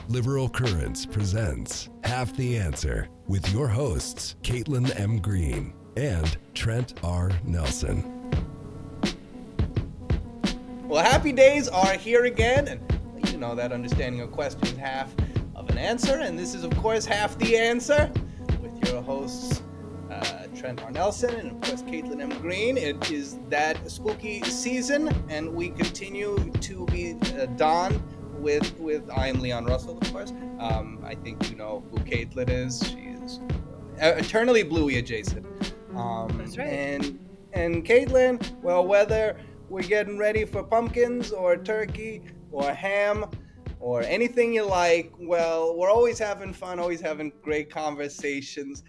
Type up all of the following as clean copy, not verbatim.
Liberal Currents presents Half the Answer with your hosts, Caitlin M. Green and Trent R. Nelson. Well, happy days are here again, and you know that understanding a question is half of an answer, and this is, of course, Half the Answer with your hosts, Trent R. Nelson and, of course, Caitlin M. Green. It is that spooky season, and we continue to be donned with I am Leon Russell, of course. I think you know who Caitlin is. She is eternally Bluey adjacent. That's right. And Caitlin, well, whether we're getting ready for pumpkins or turkey or ham or anything you like, well, we're always having fun, always having great conversations.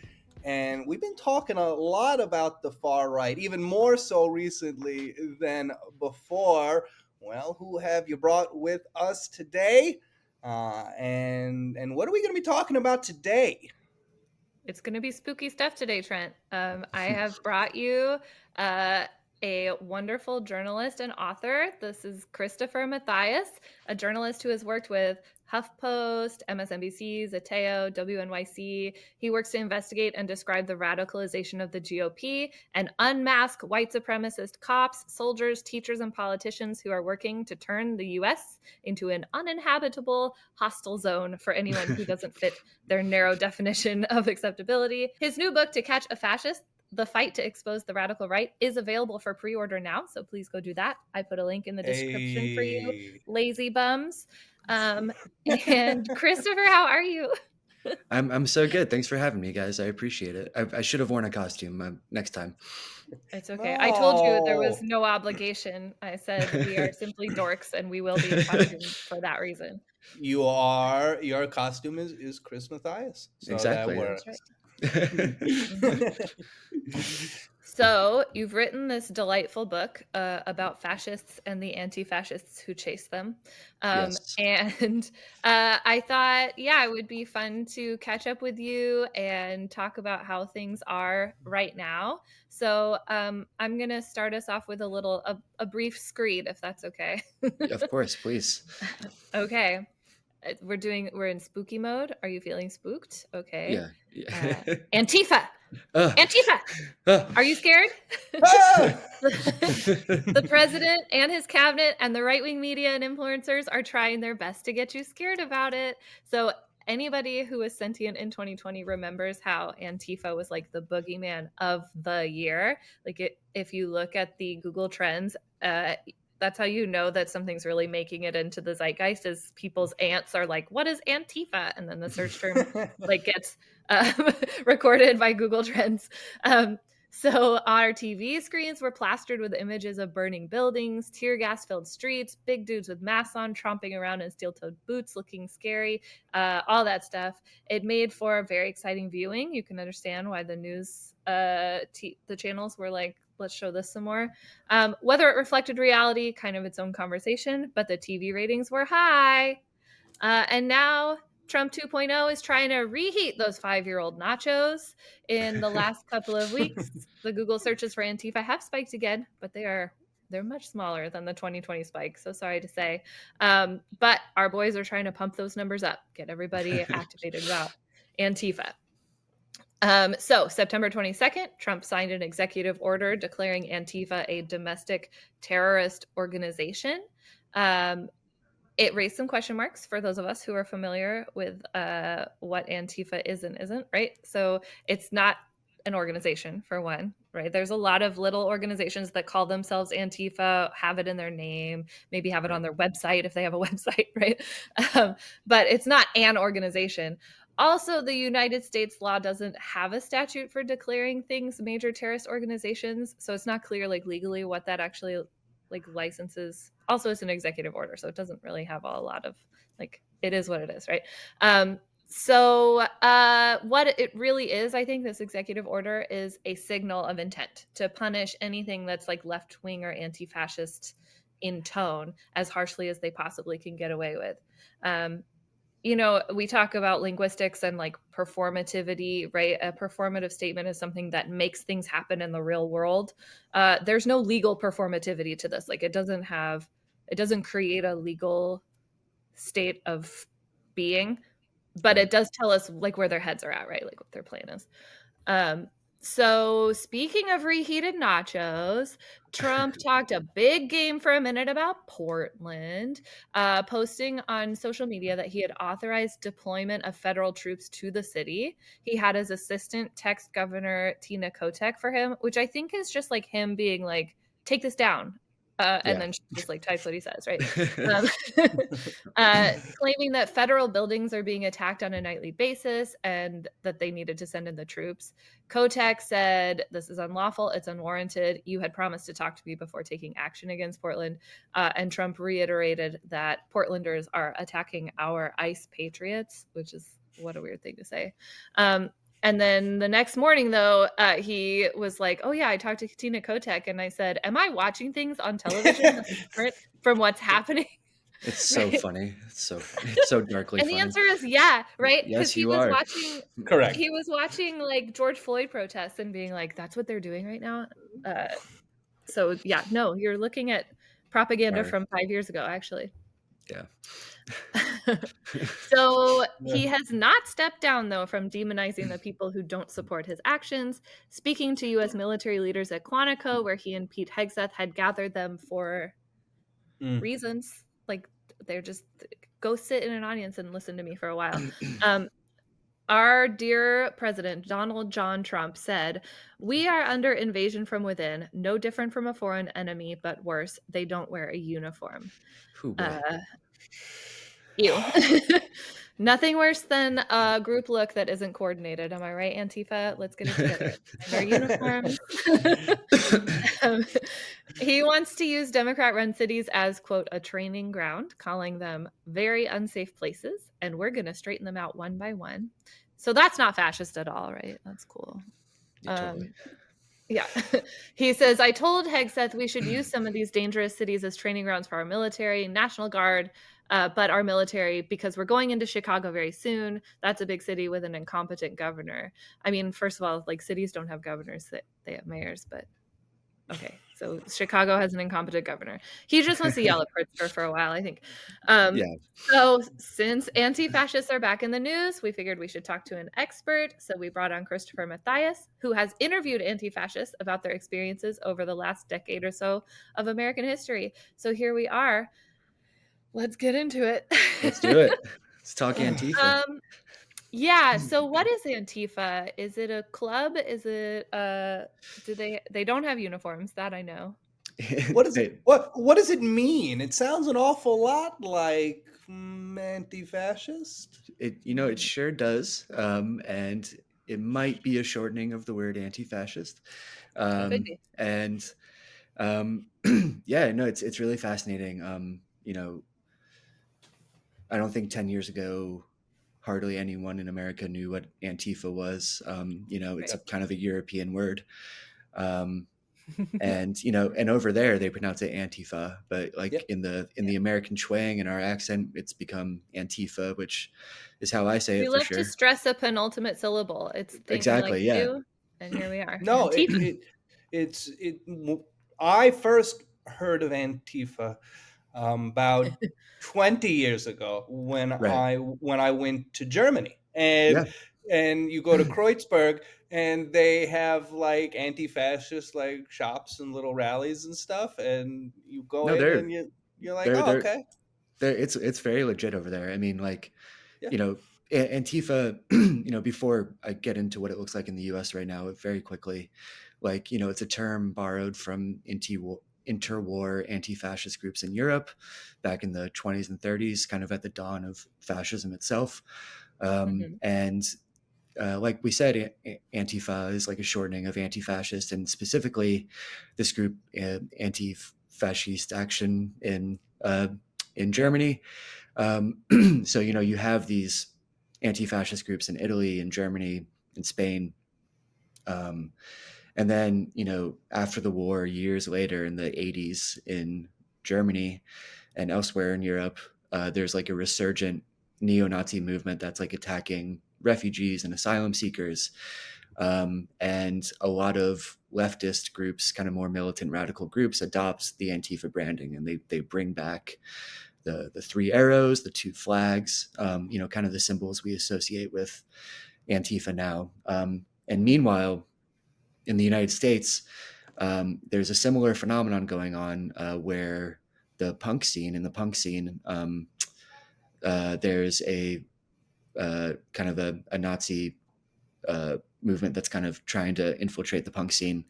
And we've been talking a lot about the far right, even more so recently than before. Well, who have you brought with us today? And what are we going to be talking about today? It's going to be spooky stuff today, Trent. I have brought you a wonderful journalist and author. This is Christopher Mathias, a journalist who has worked with HuffPost, MSNBC, Zateo, WNYC. He works to investigate and describe the radicalization of the GOP and unmask white supremacist cops, soldiers, teachers, and politicians who are working to turn the U.S. into an uninhabitable, hostile zone for anyone who doesn't fit their narrow definition of acceptability. His new book, To Catch a Fascist, The Fight to Expose the Radical Right, is available for pre-order now, so please go do that. I put a link in the description for you, lazy bums. And Christopher, how are you? I'm so good. Thanks for having me, guys. I appreciate it. I should have worn a costume next time. It's okay. I told you there was no obligation. I said we are simply dorks and we will be in costume for that reason. Your costume is Chris Mathias. So Exactly. That works. That's right. So you've written this delightful book about fascists and the anti-fascists who chase them. Yes. And I thought, yeah, it would be fun to catch up with you and talk about how things are right now. So I'm going to start us off with a brief screed, if that's okay. Of course, please. Okay. We're in spooky mode. Are you feeling spooked? Okay. Yeah. Antifa. Antifa. Are you scared? The president and his cabinet and the right-wing media and influencers are trying their best to get you scared about it. So anybody who is sentient in 2020 remembers how Antifa was like the boogeyman of the year. Like if you look at the Google Trends, that's how you know that something's really making it into the zeitgeist, is people's aunts are like, what is Antifa? And then the search term like gets recorded by Google Trends. So our TV screens were plastered with images of burning buildings, tear gas filled streets, big dudes with masks on, tromping around in steel-toed boots, looking scary, all that stuff. It made for very exciting viewing. You can understand why the news, the channels were like, let's show this some more. Whether it reflected reality, kind of its own conversation, but the TV ratings were high. And now Trump 2.0 is trying to reheat those 5-year-old nachos. In the last couple of weeks, the Google searches for Antifa have spiked again, but they're much smaller than the 2020 spike. So sorry to say. But our boys are trying to pump those numbers up, get everybody activated about Antifa. So September 22nd, Trump signed an executive order declaring Antifa a domestic terrorist organization. It raised some question marks for those of us who are familiar with what Antifa is and isn't, right? So it's not an organization, for one, right? There's a lot of little organizations that call themselves Antifa, have it in their name, maybe have it on their website if they have a website, right? But it's not an organization. Also, the United States law doesn't have a statute for declaring things major terrorist organizations, so it's not clear, like, legally what that actually like licenses. Also, it's an executive order, so it doesn't really have a lot of, like, it is what it is, right? So what it really is, I think this executive order is a signal of intent to punish anything that's like left-wing or anti-fascist in tone as harshly as they possibly can get away with. You know, we talk about linguistics and like performativity, right? A performative statement is something that makes things happen in the real world. There's no legal performativity to this. Like it doesn't create a legal state of being, but Right. it does tell us like where their heads are at, right? Like what their plan is. Um, so speaking of reheated nachos, Trump talked a big game for a minute about Portland, posting on social media that he had authorized deployment of federal troops to the city. He had his assistant text Governor Tina Kotek for him, which I think is just like him being like, take this down. And Yeah. then she just like types what he says, right? Um, claiming that federal buildings are being attacked on a nightly basis and that they needed to send in the troops. Kotek said, this is unlawful. It's unwarranted. You had promised to talk to me before taking action against Portland. And Trump reiterated that Portlanders are attacking our ICE patriots, which is what a weird thing to say. And then the next morning, though, he was like, oh, yeah, I talked to Tina Kotek and I said, am I watching things on television that's different from what's happening? It's so Right. funny. It's so darkly And the funny. answer is yeah, right? Because Yes, you are. Correct. he was watching like George Floyd protests and being like, that's what they're doing right now. So yeah, no, you're looking at propaganda Sorry. from 5 years ago, actually. Yeah. So he has not stepped down, though, from demonizing the people who don't support his actions. Speaking to U.S. military leaders at Quantico, where he and Pete Hegseth had gathered them for reasons, like they're just go sit in an audience and listen to me for a while. Our dear President Donald John Trump said, we are under invasion from within, no different from a foreign enemy, but worse, they don't wear a uniform. Who boy. Ew. Nothing worse than a group look that isn't coordinated. Am I right, Antifa? Let's get it together. Their uniforms. He wants to use Democrat-run cities as, quote, a training ground, calling them very unsafe places, and we're going to straighten them out one by one. So that's not fascist at all, right? That's cool. Yeah, totally. Yeah. He says, I told Hegseth we should use some of these dangerous cities as training grounds for our military, National Guard, but our military, because we're going into Chicago very soon. That's a big city with an incompetent governor. I mean, first of all, like cities don't have governors, they have mayors, but okay. So Chicago has an incompetent governor. He just wants to yell at Pritzker for a while, I think. Yeah. So since anti-fascists are back in the news, we figured we should talk to an expert. So we brought on Christopher Mathias, who has interviewed anti-fascists about their experiences over the last decade or so of American history. So here we are. Let's get into it. Let's do it. Let's talk Antifa. Yeah, so what is Antifa? Is it a club? Is it do they don't have uniforms, that I know. What is it? What does it mean? It sounds an awful lot like anti-fascist. It sure does. And it might be a shortening of the word anti-fascist. Could be. And yeah, no, it's really fascinating. I don't think 10 years ago, hardly anyone in America knew what Antifa was. It's Right. kind of a European word. And and over there they pronounce it Antifa, but like Yep. in the American twang and our accent, it's become Antifa, which is how I say We it for love sure. to stress a penultimate syllable. It's the thing we Exactly, like to yeah. do, and here we are. No, Antifa. I first heard of Antifa about 20 years ago when Right. I went to Germany, Yeah. and you go to Kreuzberg and they have like anti-fascist like shops and little rallies and stuff, and you go No, in and you're like, they're oh, they're okay, it's very legit over there. I mean, like, yeah, Antifa, before I get into what it looks like in the US right now, very quickly, like, it's a term borrowed from interwar anti-fascist groups in Europe back in the 20s and 30s, kind of at the dawn of fascism itself. And like we said, Antifa is like a shortening of anti-fascist, and specifically this group, Anti-Fascist Action in Germany. So you have these anti-fascist groups in Italy and Germany and Spain, and then after the war, years later in the 80s in Germany and elsewhere in Europe, there's like a resurgent neo-Nazi movement that's like attacking refugees and asylum seekers. And a lot of leftist groups, kind of more militant radical groups, adopt the Antifa branding, and they bring back the three arrows, the two flags, kind of the symbols we associate with Antifa now. And meanwhile, in the United States, there's a similar phenomenon going on where in the punk scene, there's a kind of a Nazi movement that's kind of trying to infiltrate the punk scene.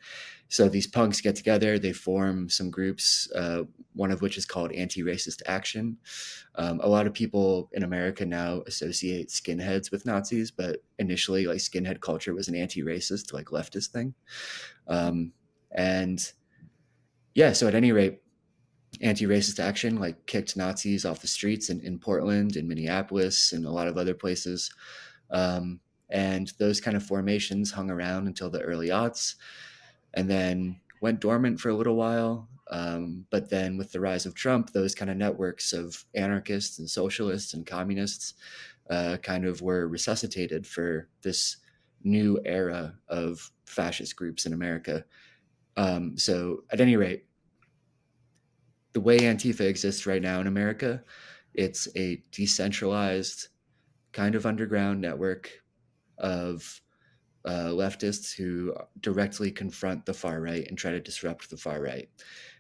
So these punks get together, they form some groups, one of which is called Anti-Racist Action. A lot of people in America now associate skinheads with Nazis, but initially, like, skinhead culture was an anti-racist, like, leftist thing. And yeah, so at any rate, Anti-Racist Action like kicked Nazis off the streets in Portland, in Minneapolis, and a lot of other places. And those kind of formations hung around until the early aughts and then went dormant for a little while. But then with the rise of Trump, those kind of networks of anarchists and socialists and communists kind of were resuscitated for this new era of fascist groups in America. So at any rate, the way Antifa exists right now in America, it's a decentralized kind of underground network of leftists who directly confront the far right and try to disrupt the far right.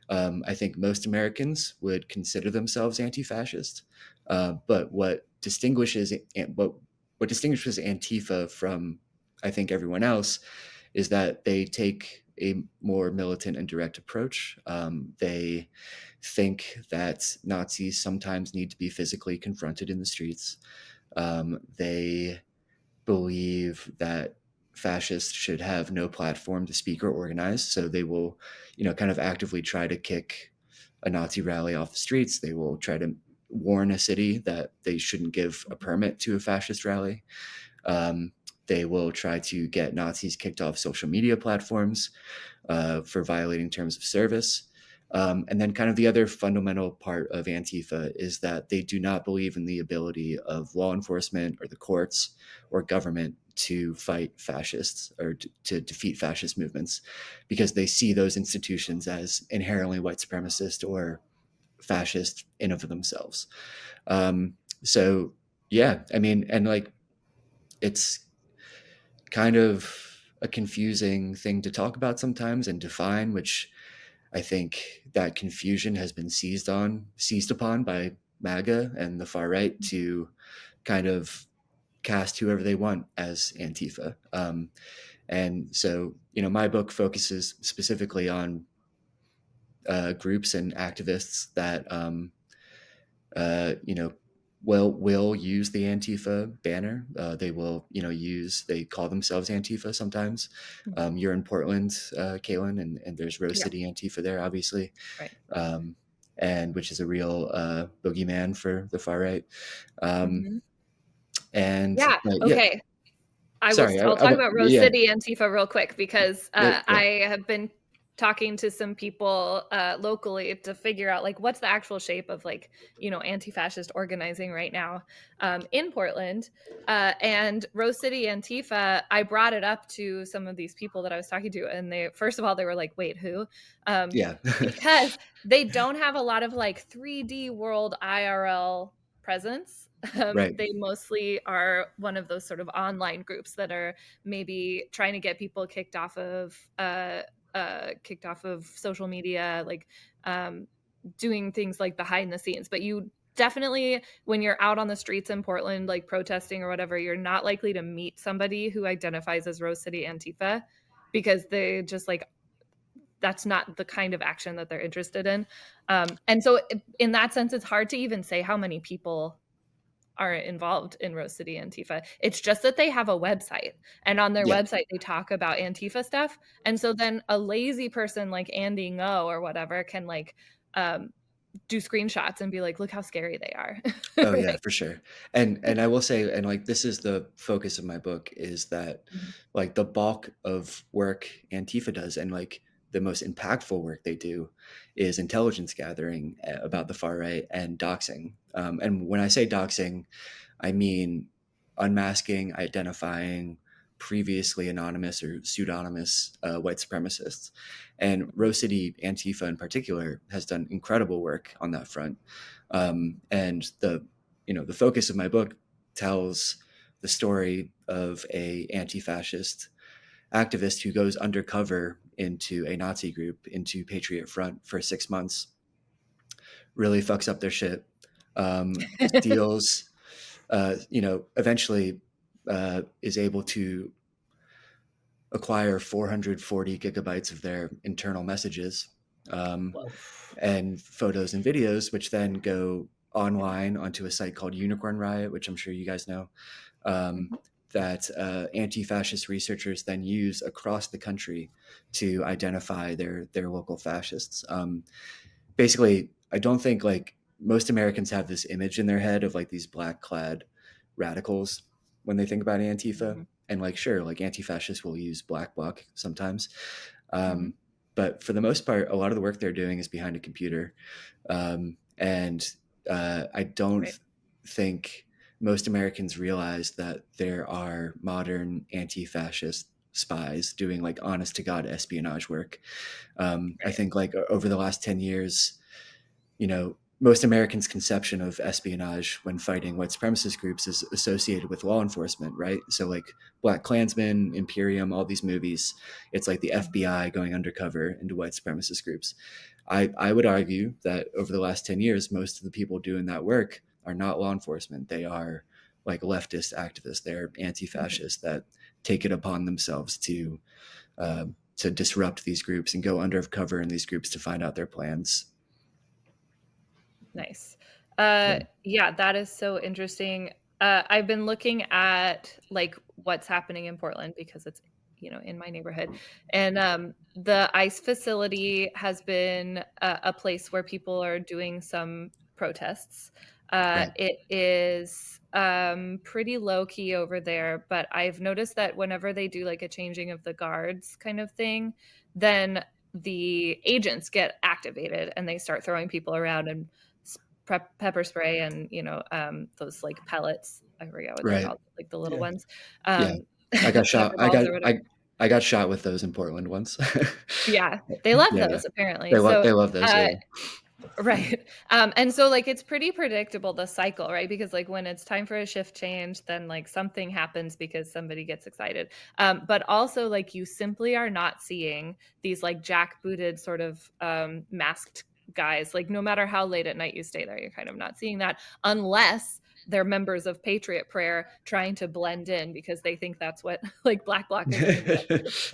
I think most Americans would consider themselves anti-fascist, but what distinguishes Antifa from, I think, everyone else is that they take a more militant and direct approach. They think that Nazis sometimes need to be physically confronted in the streets. They believe that fascists should have no platform to speak or organize. So they will, kind of actively try to kick a Nazi rally off the streets. They will try to warn a city that they shouldn't give a permit to a fascist rally. They will try to get Nazis kicked off social media platforms for violating terms of service. And then kind of the other fundamental part of Antifa is that they do not believe in the ability of law enforcement or the courts or government to fight fascists or to defeat fascist movements, because they see those institutions as inherently white supremacist or fascist in of themselves. So yeah, I mean, and like, it's kind of a confusing thing to talk about sometimes and define, which I think that confusion has been seized upon by MAGA and the far right to kind of cast whoever they want as Antifa. And so, my book focuses specifically on groups and activists that, will use the Antifa banner. They will, they call themselves Antifa sometimes. You're in Portland, Caitlin, and there's Rose City Antifa there, obviously. Right. And which is a real boogeyman for the far right. And yeah, okay. I'll talk about Rose City Antifa real quick, because I have been talking to some people locally to figure out like what's the actual shape of like, anti-fascist organizing right now in Portland. And Rose City Antifa, I brought it up to some of these people that I was talking to, and they, first of all, they were like, wait, who? Because they don't have a lot of like 3D world IRL presence. Right. They mostly are one of those sort of online groups that are maybe trying to get people kicked off of social media, like doing things like behind the scenes. But you definitely, when you're out on the streets in Portland, like protesting or whatever, you're not likely to meet somebody who identifies as Rose City Antifa, because they just like, that's not the kind of action that they're interested in. And so in that sense, it's hard to even say how many people are involved in Rose City Antifa. It's just that they have a website, and on their website they talk about Antifa stuff. And so then a lazy person like Andy Ngo or whatever can like do screenshots and be like, look how scary they are. Oh yeah, for sure. And I will say, and like, this is the focus of my book, is that like the bulk of work Antifa does, and like the most impactful work they do, is intelligence gathering about the far right and doxing. And when I say doxing, I mean unmasking, identifying, previously anonymous or pseudonymous white supremacists. And Rose City Antifa in particular has done incredible work on that front. And the focus of my book tells the story of a anti-fascist activist who goes undercover into a Nazi group, into Patriot Front for 6 months, really fucks up their shit, steals, eventually is able to acquire 440 gigabytes of their internal messages, and photos and videos, which then go online onto a site called Unicorn Riot, which I'm sure you guys know, that anti-fascist researchers then use across the country to identify their local fascists. Basically, I don't think like most Americans have this image in their head of like these black clad radicals when they think about Antifa. And like, sure, like anti-fascists will use black bloc sometimes. But for the most part, a lot of the work they're doing is behind a computer. And I don't think most Americans realize that there are modern anti-fascist spies doing like honest to God espionage work. I think like over the last 10 years, most Americans' conception of espionage when fighting white supremacist groups is associated with law enforcement, right? So like Black Klansman, Imperium, all these movies, it's like the FBI going undercover into white supremacist groups. I would argue that over the last 10 years, most of the people doing that work are not law enforcement. They are like leftist activists. They're anti-fascists that take it upon themselves to disrupt these groups and go undercover in these groups to find out their plans. Nice. Yeah, that is so interesting. I've been looking at like what's happening in Portland because it's, in my neighborhood. And the ICE facility has been a place where people are doing some protests. It is pretty low key over there, but I've noticed that whenever they do like a changing of the guards kind of thing, then the agents get activated and they start throwing people around and pepper spray and those like pellets. I forget what they're called, like the little ones. I got shot. I got shot with those in Portland once. Yeah, they love those apparently. They love those. Right. And so like it's pretty predictable, the cycle, right? Because like when it's time for a shift change, then like something happens because somebody gets excited. But also like you simply are not seeing these like jackbooted sort of masked guys. Like no matter how late at night you stay there, you're kind of not seeing that unless they're members of Patriot Prayer trying to blend in because they think that's what like Black Bloc is.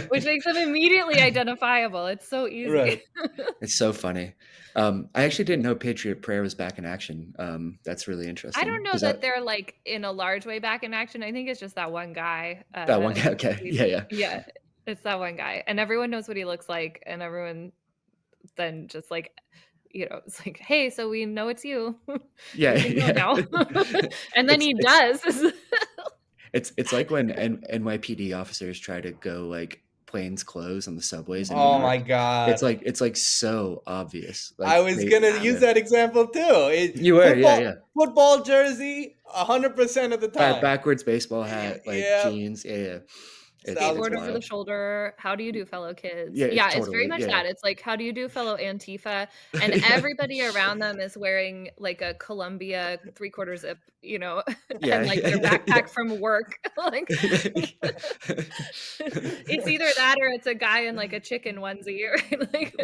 Which makes them immediately identifiable. It's so easy. Right. It's so funny. I actually didn't know Patriot Prayer was back in action. That's really interesting. I don't know that they're like in a large way back in action. I think it's just that one guy. That one guy. Okay. Yeah. It's that one guy. And everyone knows what he looks like. And everyone then just like, it's like, hey, so we know it's you. Yeah. Now. And then he does. It's like when NYPD officers try to go like plain clothes on the subways. Oh my God. It's like so obvious. Like, I was gonna use that example too. You were, football jersey, 100% of the time. Backwards baseball hat, like jeans, Skateboard over the shoulder. How do you do, fellow kids? Yeah, totally. It's very much that. It's like, how do you do, fellow Antifa? And everybody around them is wearing like a Columbia 3/4 zip, and like their backpack from work. Like, it's either that or it's a guy in like a chicken onesie. Right? Like,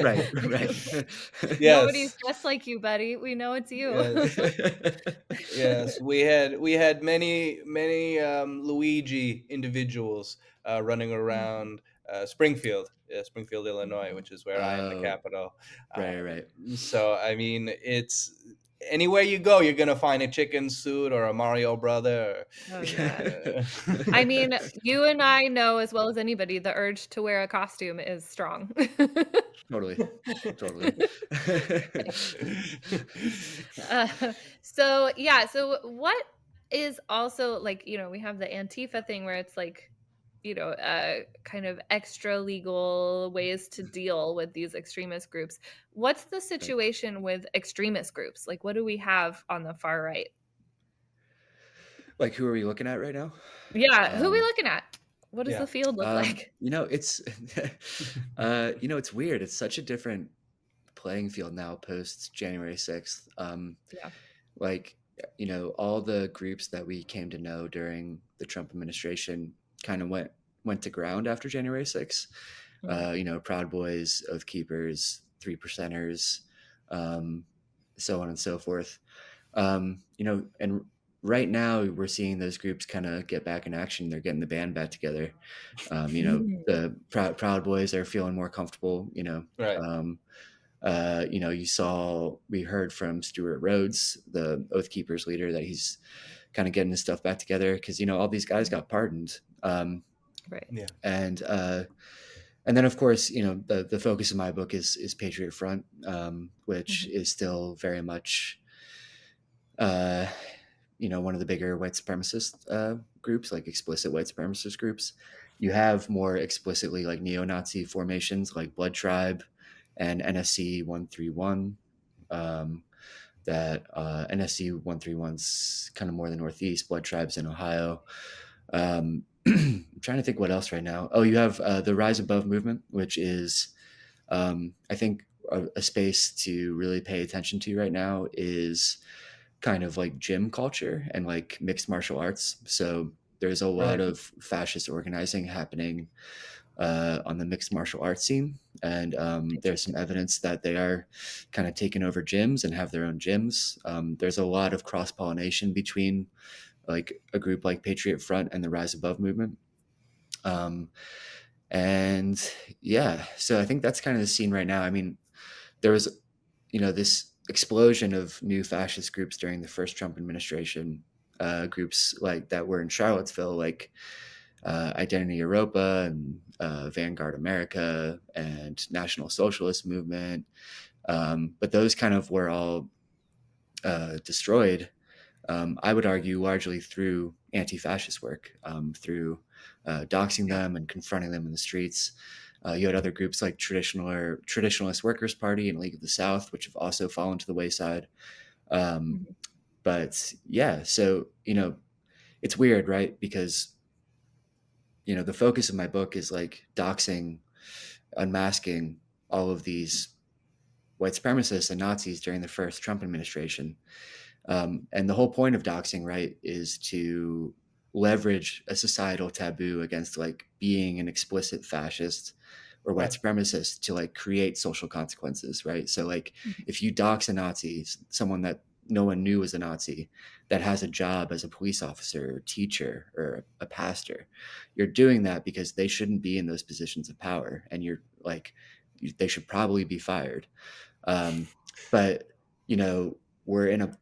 right. Yes. Nobody's dressed like you, buddy. We know it's you. Yes. We had many Luigi individuals running around Springfield, Illinois, which is where I am the capital. Right. So, I mean, it's anywhere you go, you're going to find a chicken suit or a Mario brother. Oh, God. I mean, you and I know as well as anybody, the urge to wear a costume is strong. Totally. So what is also like, we have the Antifa thing where it's like, kind of extra legal ways to deal with these extremist groups. What's the situation with extremist groups? Like, what do we have on the far right? Like, who are we looking at right now? Yeah, who are we looking at? What does Yeah. the field look like? It's it's weird. It's such a different playing field now post January 6th. Yeah. Like, all the groups that we came to know during the Trump administration kind of went to ground after January 6th. Proud Boys, Oath Keepers, Three Percenters, so on and so forth. And right now we're seeing those groups kind of get back in action. They're getting the band back together. The Proud Boys are feeling more comfortable. Right. We heard from Stuart Rhodes, the Oath Keepers leader, that he's kind of getting his stuff back together because all these guys got pardoned. Right. Yeah. And then, of course, the focus of my book is Patriot Front, which is still very much, one of the bigger white supremacist groups, like explicit white supremacist groups. You have more explicitly like neo-Nazi formations like Blood Tribe and NSC 131. That NSC 131's kind of more the Northeast. Blood Tribe's in Ohio. I'm trying to think what else right now. Oh, you have the Rise Above movement, which is, I think, a space to really pay attention to right now is kind of like gym culture and like mixed martial arts. So there's a lot of fascist organizing happening on the mixed martial arts scene. And there's some evidence that they are kind of taking over gyms and have their own gyms. There's a lot of cross-pollination between like a group like Patriot Front and the Rise Above movement. And yeah, so I think that's kind of the scene right now. I mean, there was, this explosion of new fascist groups during the first Trump administration, groups like that were in Charlottesville, like Identity Europa and Vanguard America and National Socialist Movement. But those kind of were all destroyed, I would argue, largely through anti-fascist work, through doxing them and confronting them in the streets. You had other groups like Traditionalist Workers' Party and League of the South, which have also fallen to the wayside. But yeah, so, it's weird, right? Because, the focus of my book is like doxing, unmasking all of these white supremacists and Nazis during the first Trump administration. And the whole point of doxing, right, is to leverage a societal taboo against like being an explicit fascist or white supremacist to like create social consequences, right? So like if you dox a Nazi, someone that no one knew was a Nazi, that has a job as a police officer or teacher or a pastor, you're doing that because they shouldn't be in those positions of power, and you're like, they should probably be fired. But we're in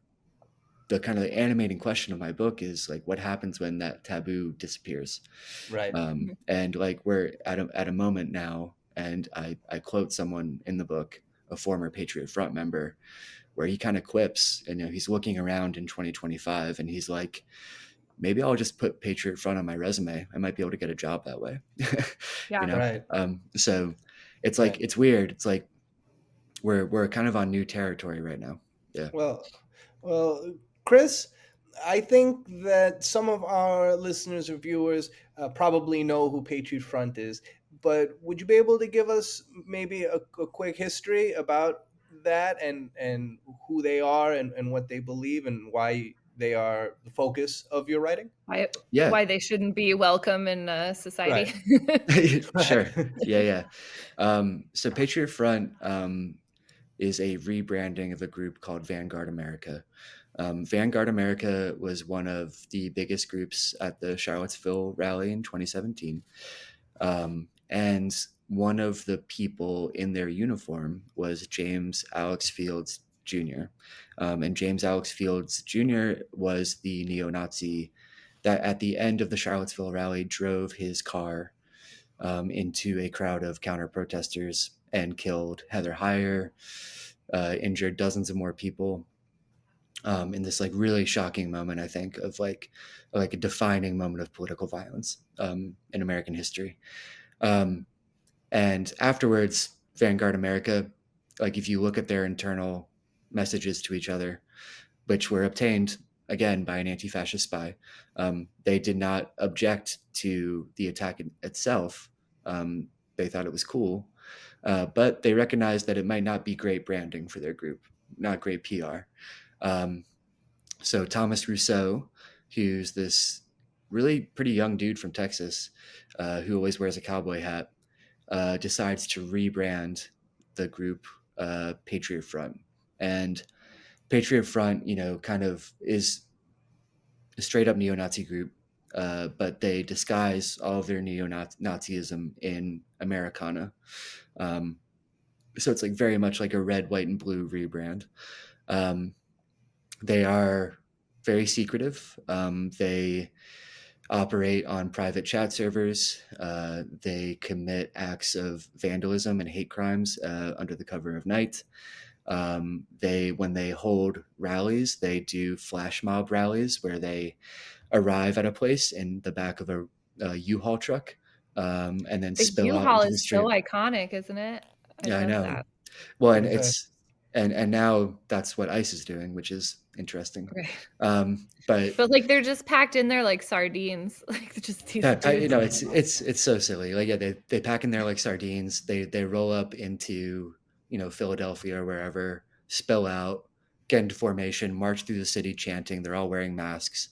the kind of the animating question of my book is like, what happens when that taboo disappears? Right. And like we're at a moment now, and I quote someone in the book, a former Patriot Front member, where he kind of quips, and he's looking around in 2025 and he's like, maybe I'll just put Patriot Front on my resume. I might be able to get a job that way. Yeah. Right. So it's like, it's weird. It's like we're kind of on new territory right now. Yeah. Well, Chris, I think that some of our listeners or viewers probably know who Patriot Front is, but would you be able to give us maybe a quick history about that and who they are and what they believe and why they are the focus of your writing? Yeah. Why they shouldn't be welcome in society. Sure. Yeah. So Patriot Front is a rebranding of a group called Vanguard America. Vanguard America was one of the biggest groups at the Charlottesville rally in 2017. And one of the people in their uniform was James Alex Fields Jr. And James Alex Fields Jr. was the neo-Nazi that at the end of the Charlottesville rally drove his car into a crowd of counter-protesters and killed Heather Heyer, injured dozens of more people, in this like really shocking moment, I think, of like a defining moment of political violence in American history. And afterwards, Vanguard America, like if you look at their internal messages to each other, which were obtained again, by an anti-fascist spy. They did not object to the attack itself. They thought it was cool, but they recognized that it might not be great branding for their group, not great PR. So Thomas Rousseau, who's this really pretty young dude from Texas, who always wears a cowboy hat, decides to rebrand the group Patriot Front. And Patriot Front, kind of is a straight up neo-Nazi group, but they disguise all of their neo-Nazism in Americana. So it's like very much like a red, white, and blue rebrand. They are very secretive. They operate on private chat servers. They commit acts of vandalism and hate crimes under the cover of night. When they hold rallies, they do flash mob rallies where they arrive at a place in the back of a U-Haul truck, and then The spill out U-Haul into the is street. so iconic, isn't it? Yeah, I love know. that. Well, and Okay. it's and now that's what ICE is doing, which is interesting. Right. But like they're just packed in there like sardines, like just these dudes. it's so silly. Like, yeah, they pack in there like sardines. They roll up into Philadelphia or wherever, spill out, get into formation, march through the city chanting. They're all wearing masks,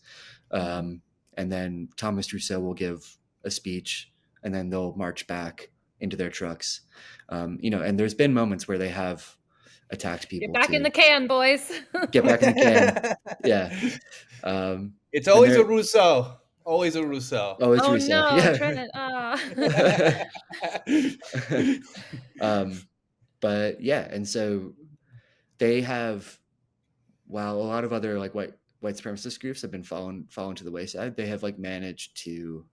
and then Thomas Rousseau will give a speech, and then they'll march back into their trucks. And there's been moments where they have attacked people. Get back in the can, boys. Get back in the can. Yeah. It's always a Rousseau. Always a Rousseau. Oh, it's Oh Rousseau. no, Yeah. Trent. But yeah, and so they have, while a lot of other like white supremacist groups have been fallen to the wayside, they have like managed to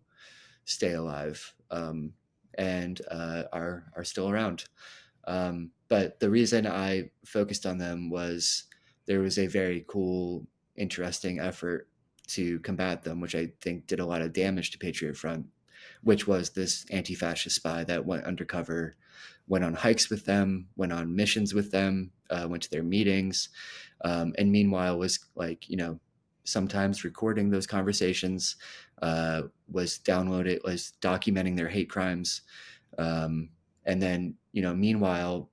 stay alive, and are still around. But the reason I focused on them was there was a very cool, interesting effort to combat them, which I think did a lot of damage to Patriot Front, which was this anti-fascist spy that went undercover, went on hikes with them, went on missions with them, went to their meetings, and meanwhile was like, sometimes recording those conversations, was documenting their hate crimes, and then, meanwhile,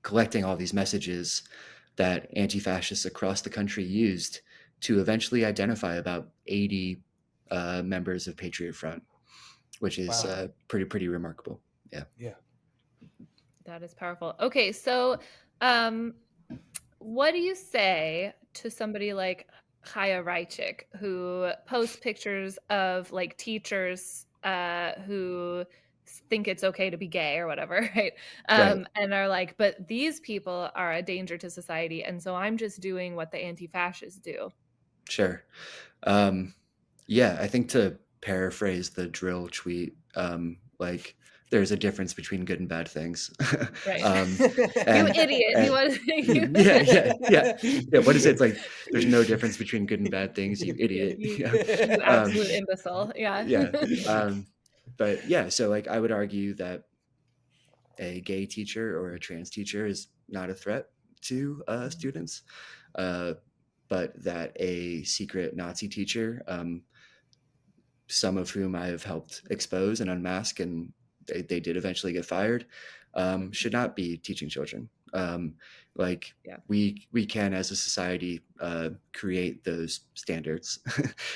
collecting all these messages that anti-fascists across the country used to eventually identify about 80 members of Patriot Front, which is pretty remarkable. Yeah. That is powerful. Okay, so what do you say to somebody like Chaya Raichik, who posts pictures of like teachers who think it's okay to be gay or whatever, right? Right. And are like, but these people are a danger to society, and so I'm just doing what the anti-fascists do. Sure. Yeah, I think to paraphrase the drill tweet, like there's a difference between good and bad things. Right. And, you idiot. Yeah. What is it? It's like there's no difference between good and bad things, you idiot. You absolute imbecile. Yeah. Yeah. But yeah, so like I would argue that a gay teacher or a trans teacher is not a threat to students, but that a secret Nazi teacher, some of whom I have helped expose and unmask, and they did eventually get fired, should not be teaching children. We can, as a society, create those standards.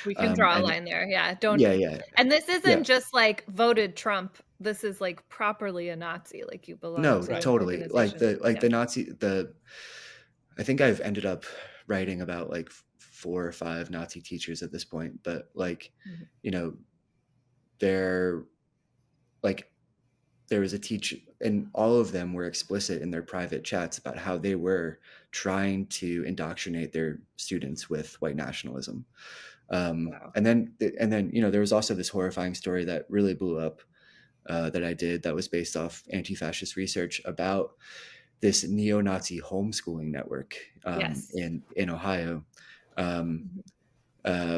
We can draw a line there. Yeah. Don't. Yeah. And this isn't just like voted Trump. This is like properly a Nazi. Like you belong. No, to totally. The Nazi. I think I've ended up writing about like 4 or 5 Nazi teachers at this point, but like, they're like, there was a teacher, and all of them were explicit in their private chats about how they were trying to indoctrinate their students with white nationalism. Wow. And then, there was also this horrifying story that really blew up, that I did, that was based off anti-fascist research about this neo-Nazi homeschooling network, in Ohio,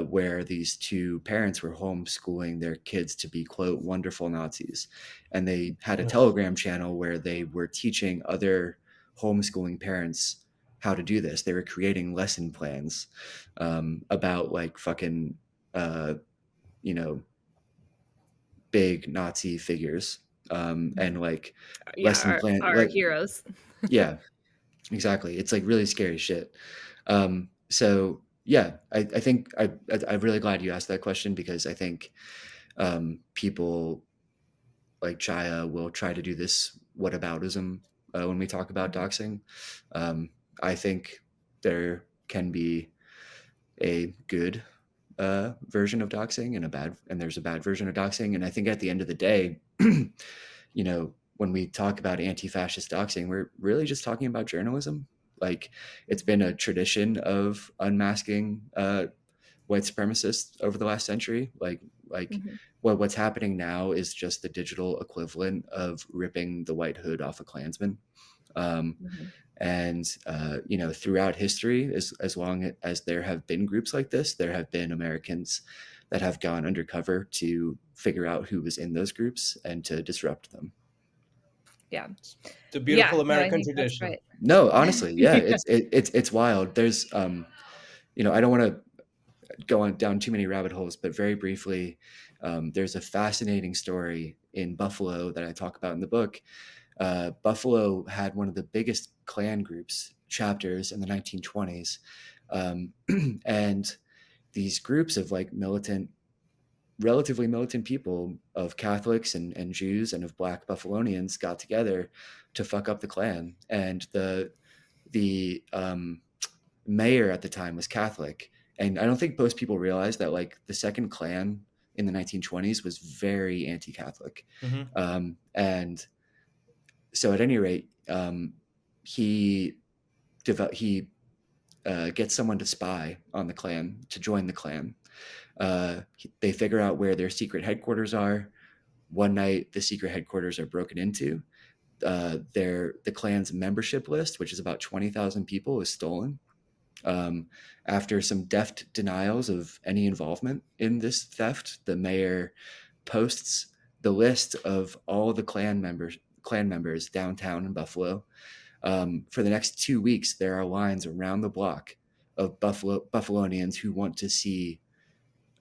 where these 2 parents were homeschooling their kids to be, quote, wonderful Nazis. And they had a Telegram channel where they were teaching other homeschooling parents how to do this. They were creating lesson plans about like fucking, you know, big Nazi figures, and like lesson Yeah, plan. our heroes. Yeah, exactly. It's like really scary shit. So yeah, I think I'm really glad you asked that question, because I think people like Chaya will try to do this whataboutism when we talk about doxing. I think there can be a good version of doxing and there's a bad version of doxing. And I think at the end of the day, you know, when we talk about anti-fascist doxing, we're really just talking about journalism. Like, it's been a tradition of unmasking white supremacists over the last century. Like Mhm. what's happening now is just the digital equivalent of ripping the white hood off a Klansman. Um, Mhm. and you know, throughout history, as long as there have been groups like this, there have been Americans that have gone undercover to figure out who was in those groups and to disrupt them. Yeah. The Yeah. beautiful No, I American think that's tradition. right. No, honestly, yeah, Yeah. it's wild. There's you know, I don't want to go on down too many rabbit holes, but very briefly, there's a fascinating story in Buffalo that I talk about in the book. Buffalo had one of the biggest Klan groups chapters in the 1920s, and these groups of like relatively militant people, of Catholics and Jews and of Black Buffalonians, got together to fuck up the Klan. And the mayor at the time was Catholic. And I don't think most people realize that like the second Klan in the 1920s was very anti-Catholic. Mhm. And so at any rate, he he gets someone to spy on the Klan, to join the Klan. They figure out where their secret headquarters are. One night, the secret headquarters are broken into. The Klan's membership list, which is about 20,000 people, is stolen. After some deft denials of any involvement in this theft, the mayor posts the list of all the Klan members downtown in Buffalo. For the next 2 weeks, there are lines around the block of Buffalonians who want to see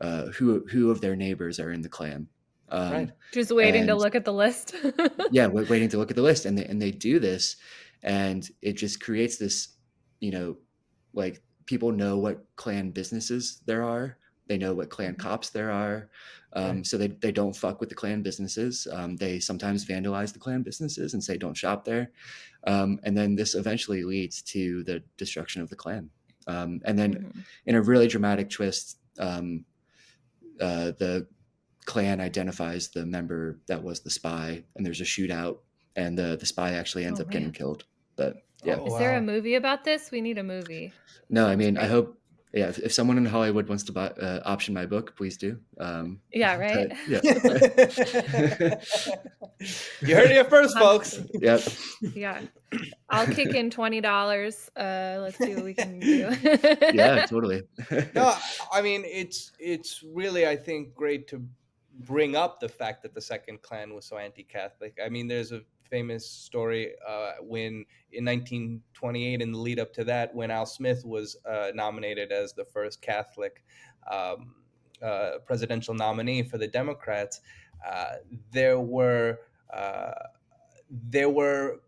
who of their neighbors are in the Klan. Right. Just waiting to And look at the list. yeah, waiting to look at the list, and they do this, and it just creates this, you know, like, people know what Klan businesses there are, they know what Klan cops there are, Right. so they don't fuck with the Klan businesses. They sometimes vandalize the Klan businesses and say don't shop there, and then this eventually leads to the destruction of the Klan, and then Mhm. in a really dramatic twist, the Klan identifies the member that was the spy, and there's a shootout, and the spy actually ends Oh up getting man. killed. But yeah, Oh Is there a wow. movie about this? We need a movie. That no, I sounds mean, I great. hope, yeah, if someone in Hollywood wants to buy option my book, please do. Yeah, right? But yeah, You heard it here first, folks. Honestly. yep, Yeah. I'll kick in $20. Let's see what we can do. yeah, totally. No, I mean it's really, I think, great to bring up the fact that the second Klan was so anti-Catholic. I mean, there's a famous story when in 1928, in the lead up to that, when Al Smith was nominated as the first Catholic um, presidential nominee for the Democrats. Uh, there were uh, there were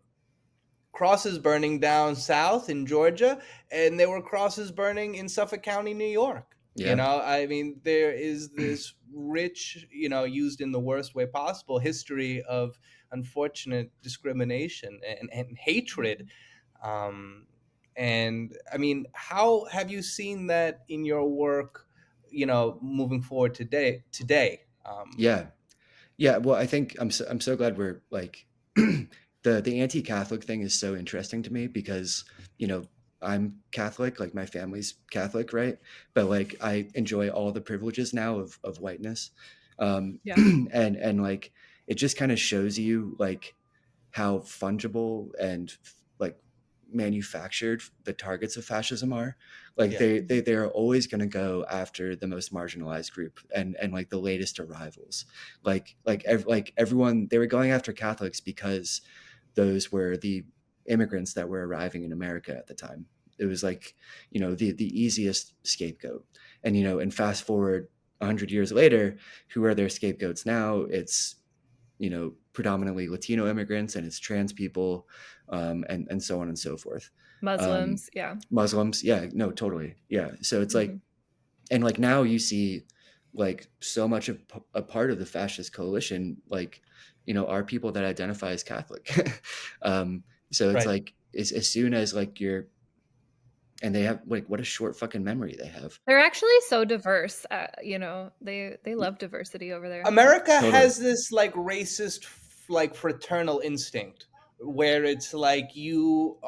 crosses burning down south in Georgia, and there were crosses burning in Suffolk County, New York. You Yeah, know, I mean, there is this rich, used in the worst way possible, history of unfortunate discrimination and hatred. Um, and I mean, how have you seen that in your work, moving forward today? yeah. Yeah, well, I think I'm so glad we're like the anti-Catholic thing is so interesting to me, because, you know, I'm Catholic, like my family's Catholic, right? But like I enjoy all the privileges now of whiteness. Yeah. And like it just kind of shows you like how fungible and like manufactured the targets of fascism are. Like Yeah. they're always going to go after the most marginalized group and like the latest arrivals. Like everyone, they were going after Catholics because those were the immigrants that were arriving in America at the time. was like, you know, the easiest scapegoat. And, you know, and fast forward 100 years later, who are their scapegoats now? It's, you know, predominantly Latino immigrants, and it's trans people, and so on and so forth. Muslims, yeah. Muslims, yeah, no, totally, yeah. So it's like, and like now you see like so much of a part of the fascist coalition, like, you know, are people that identify as Catholic. So it's Right. like as soon as like you're, and they have like, what a short fucking memory they have. They're actually so diverse. You know, they love diversity over there. America Totally. has this like racist, like fraternal instinct where it's like you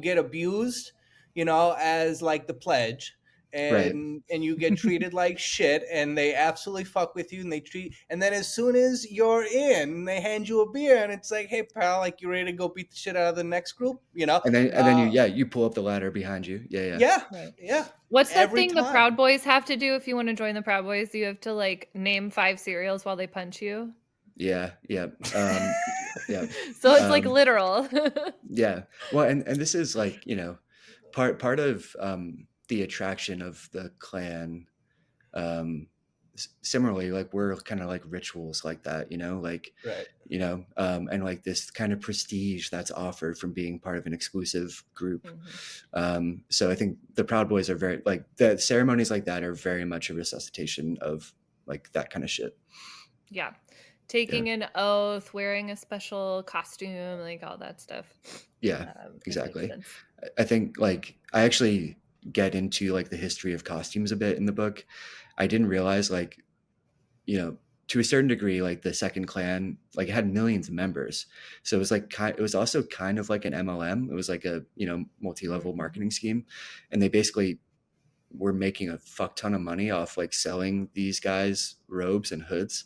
get abused, you know, as like the pledge, Right. and you get treated like shit, and they absolutely fuck with you, and and then as soon as you're in, they hand you a beer, and it's like, hey pal, like, you ready to go beat the shit out of the next group, you know? And then you pull up the ladder behind you. Yeah. Yeah, Right. yeah. What's that Every thing the time. Proud Boys have to do if you want to join the Proud Boys? You have to like name 5 cereals while they punch you. Yeah. Yeah. Yeah. So it's like literal. Yeah. Well, and this is like, you know, part of the attraction of the Klan. Similarly, like we're kind of like rituals like that, you know, like, Right. you know, and like this kind of prestige that's offered from being part of an exclusive group. So I think the Proud Boys are very, like, the ceremonies like that are very much a resuscitation of like that kind of shit. Yeah. Taking an oath, wearing a special costume, like all that stuff. Yeah, It exactly. makes sense. I think like I actually get into like the history of costumes a bit in the book. I didn't realize, like, you know, to a certain degree, like the second Klan, like it had millions of members. So it was like, it was also kind of like an MLM. It was like a, you know, multi-level marketing scheme. And they basically were making a fuck ton of money off like selling these guys robes and hoods.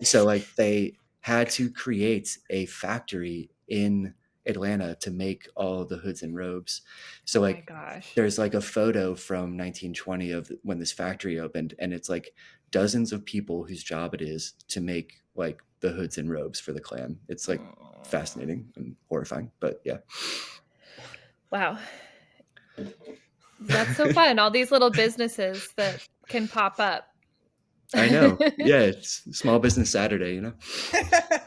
So like they had to create a factory in Atlanta to make all the hoods and robes. So like, my gosh. there's like a photo from 1920 of when this factory opened, and it's like dozens of people whose job it is to make like the hoods and robes for the Klan. It's like fascinating and horrifying, but yeah. Wow. That's so fun. All these little businesses that can pop up. I know. Yeah, it's Small Business Saturday, you know?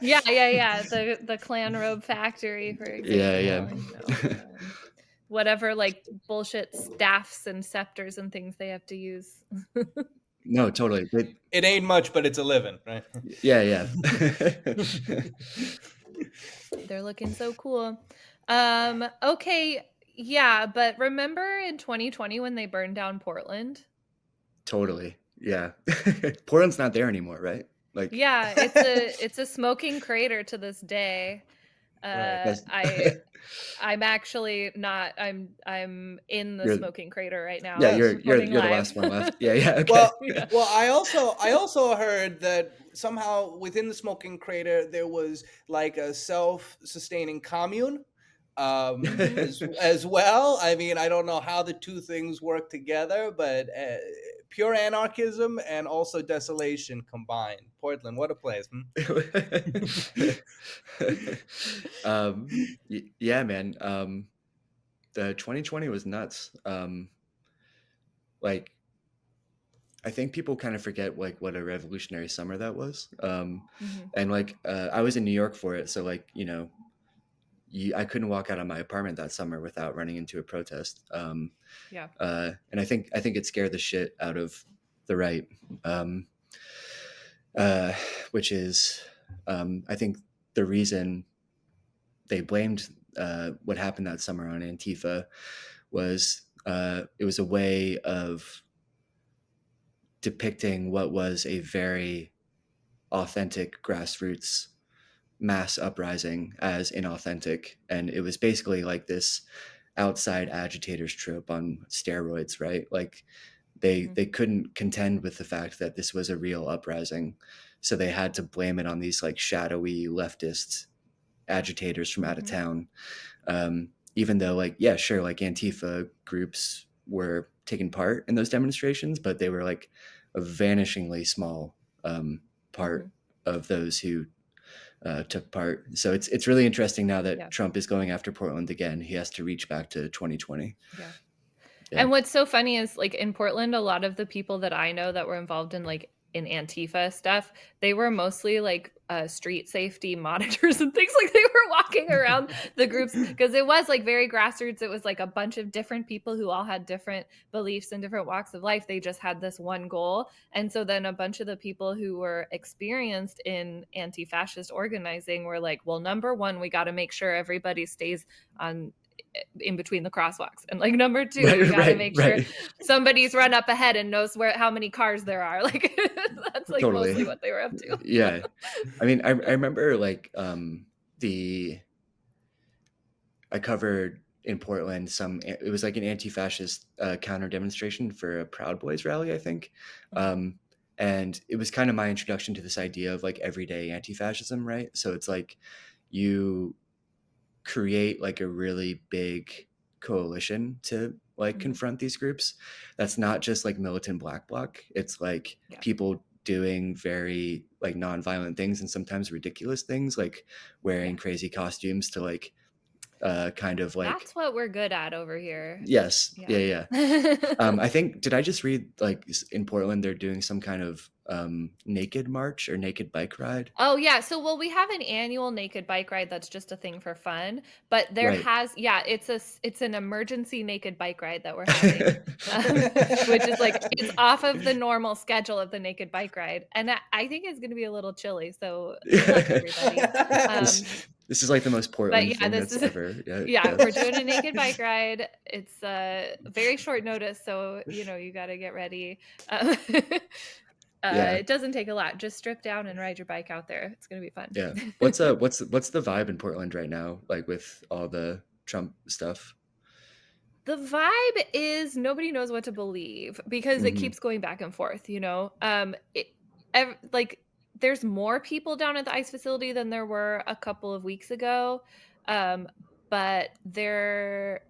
Yeah. The Klan robe factory, for example. Yeah. You know, whatever like bullshit staffs and scepters and things they have to use. No, totally. It ain't much, but it's a living, right? Yeah. They're looking so cool. Okay. Yeah, but remember in 2020 when they burned down Portland? Totally. Yeah. Portland's not there anymore, right? Like, yeah, it's a smoking crater to this day. I'm actually not. I'm in the smoking crater right now. Yeah, you're the last one left. Yeah. Okay. Well, I also heard that somehow within the smoking crater there was like a self-sustaining commune, as well. I mean, I don't know how the two things work together, but pure anarchism and also desolation combined. Portland, what a place. Yeah, man. The 2020 was nuts. Like, I think people kind of forget like what a revolutionary summer that was. And like, I was in New York for it, so like, you know, I couldn't walk out of my apartment that summer without running into a protest. And I think it scared the shit out of the right, which is, I think the reason they blamed what happened that summer on Antifa was it was a way of depicting what was a very authentic grassroots mass uprising as inauthentic. And it was basically like this outside agitators trope on steroids, right? Like they couldn't contend with the fact that this was a real uprising. So they had to blame it on these like shadowy leftist agitators from out of town. Even though like, yeah, sure, like Antifa groups were taking part in those demonstrations, but they were like a vanishingly small part of those who took part. So it's really interesting now that Yeah. Trump is going after Portland again. He has to reach back to 2020. Yeah. Yeah. And what's so funny is like in Portland, a lot of the people that I know that were involved in like in Antifa stuff, they were mostly like street safety monitors and things. Like they were walking around the groups because it was like very grassroots. It was like a bunch of different people who all had different beliefs and different walks of life. They just had this one goal. And so then a bunch of the people who were experienced in anti-fascist organizing were like, well, number one, we got to make sure everybody stays on in between the crosswalks, and like number two, we got to make sure somebody's run up ahead and knows how many cars there are. Like that's like Totally. mostly what they were up to. Yeah. I mean, I remember like I covered in Portland it was like an anti-fascist counter demonstration for a Proud Boys rally, I think. And it was kind of my introduction to this idea of like everyday anti-fascism, right? So it's like you create like a really big coalition to like confront these groups. That's not just like militant black bloc. It's like people doing very like nonviolent things and sometimes ridiculous things, like wearing crazy costumes to like kind of like that's what we're good at over here. Yes. Yeah. I think, did I just read like in Portland they're doing some kind of naked march or naked bike ride? Oh yeah, so well we have an annual naked bike ride that's just a thing for fun, but there it's an emergency naked bike ride that we're having, which is like it's off of the normal schedule of the naked bike ride, and I think it's going to be a little chilly. So good luck, everybody. This is like the most Portland thing this that's is ever. we're doing a naked bike ride. It's very short notice, so you got to get ready. It doesn't take a lot. Just strip down and ride your bike out there. It's gonna be fun. Yeah. What's the vibe in Portland right now, like with all the Trump stuff? The vibe is nobody knows what to believe because it keeps going back and forth. Like there's more people down at the ICE facility than there were a couple of weeks ago, but there's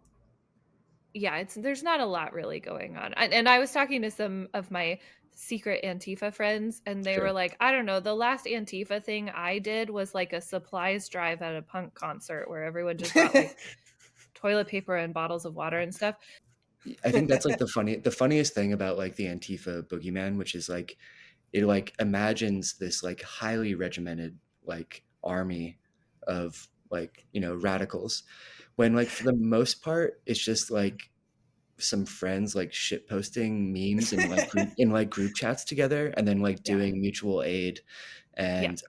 not a lot really going on. And I was talking to some of my secret Antifa friends, and they were like, I don't know, the last Antifa thing I did was like a supplies drive at a punk concert where everyone just got like toilet paper and bottles of water and stuff. I think that's like the funniest thing about like the Antifa boogeyman, which is like it like imagines this like highly regimented like army of like radicals, when like for the most part it's just like some friends like shit posting memes and like group chats together, and then like doing mutual aid and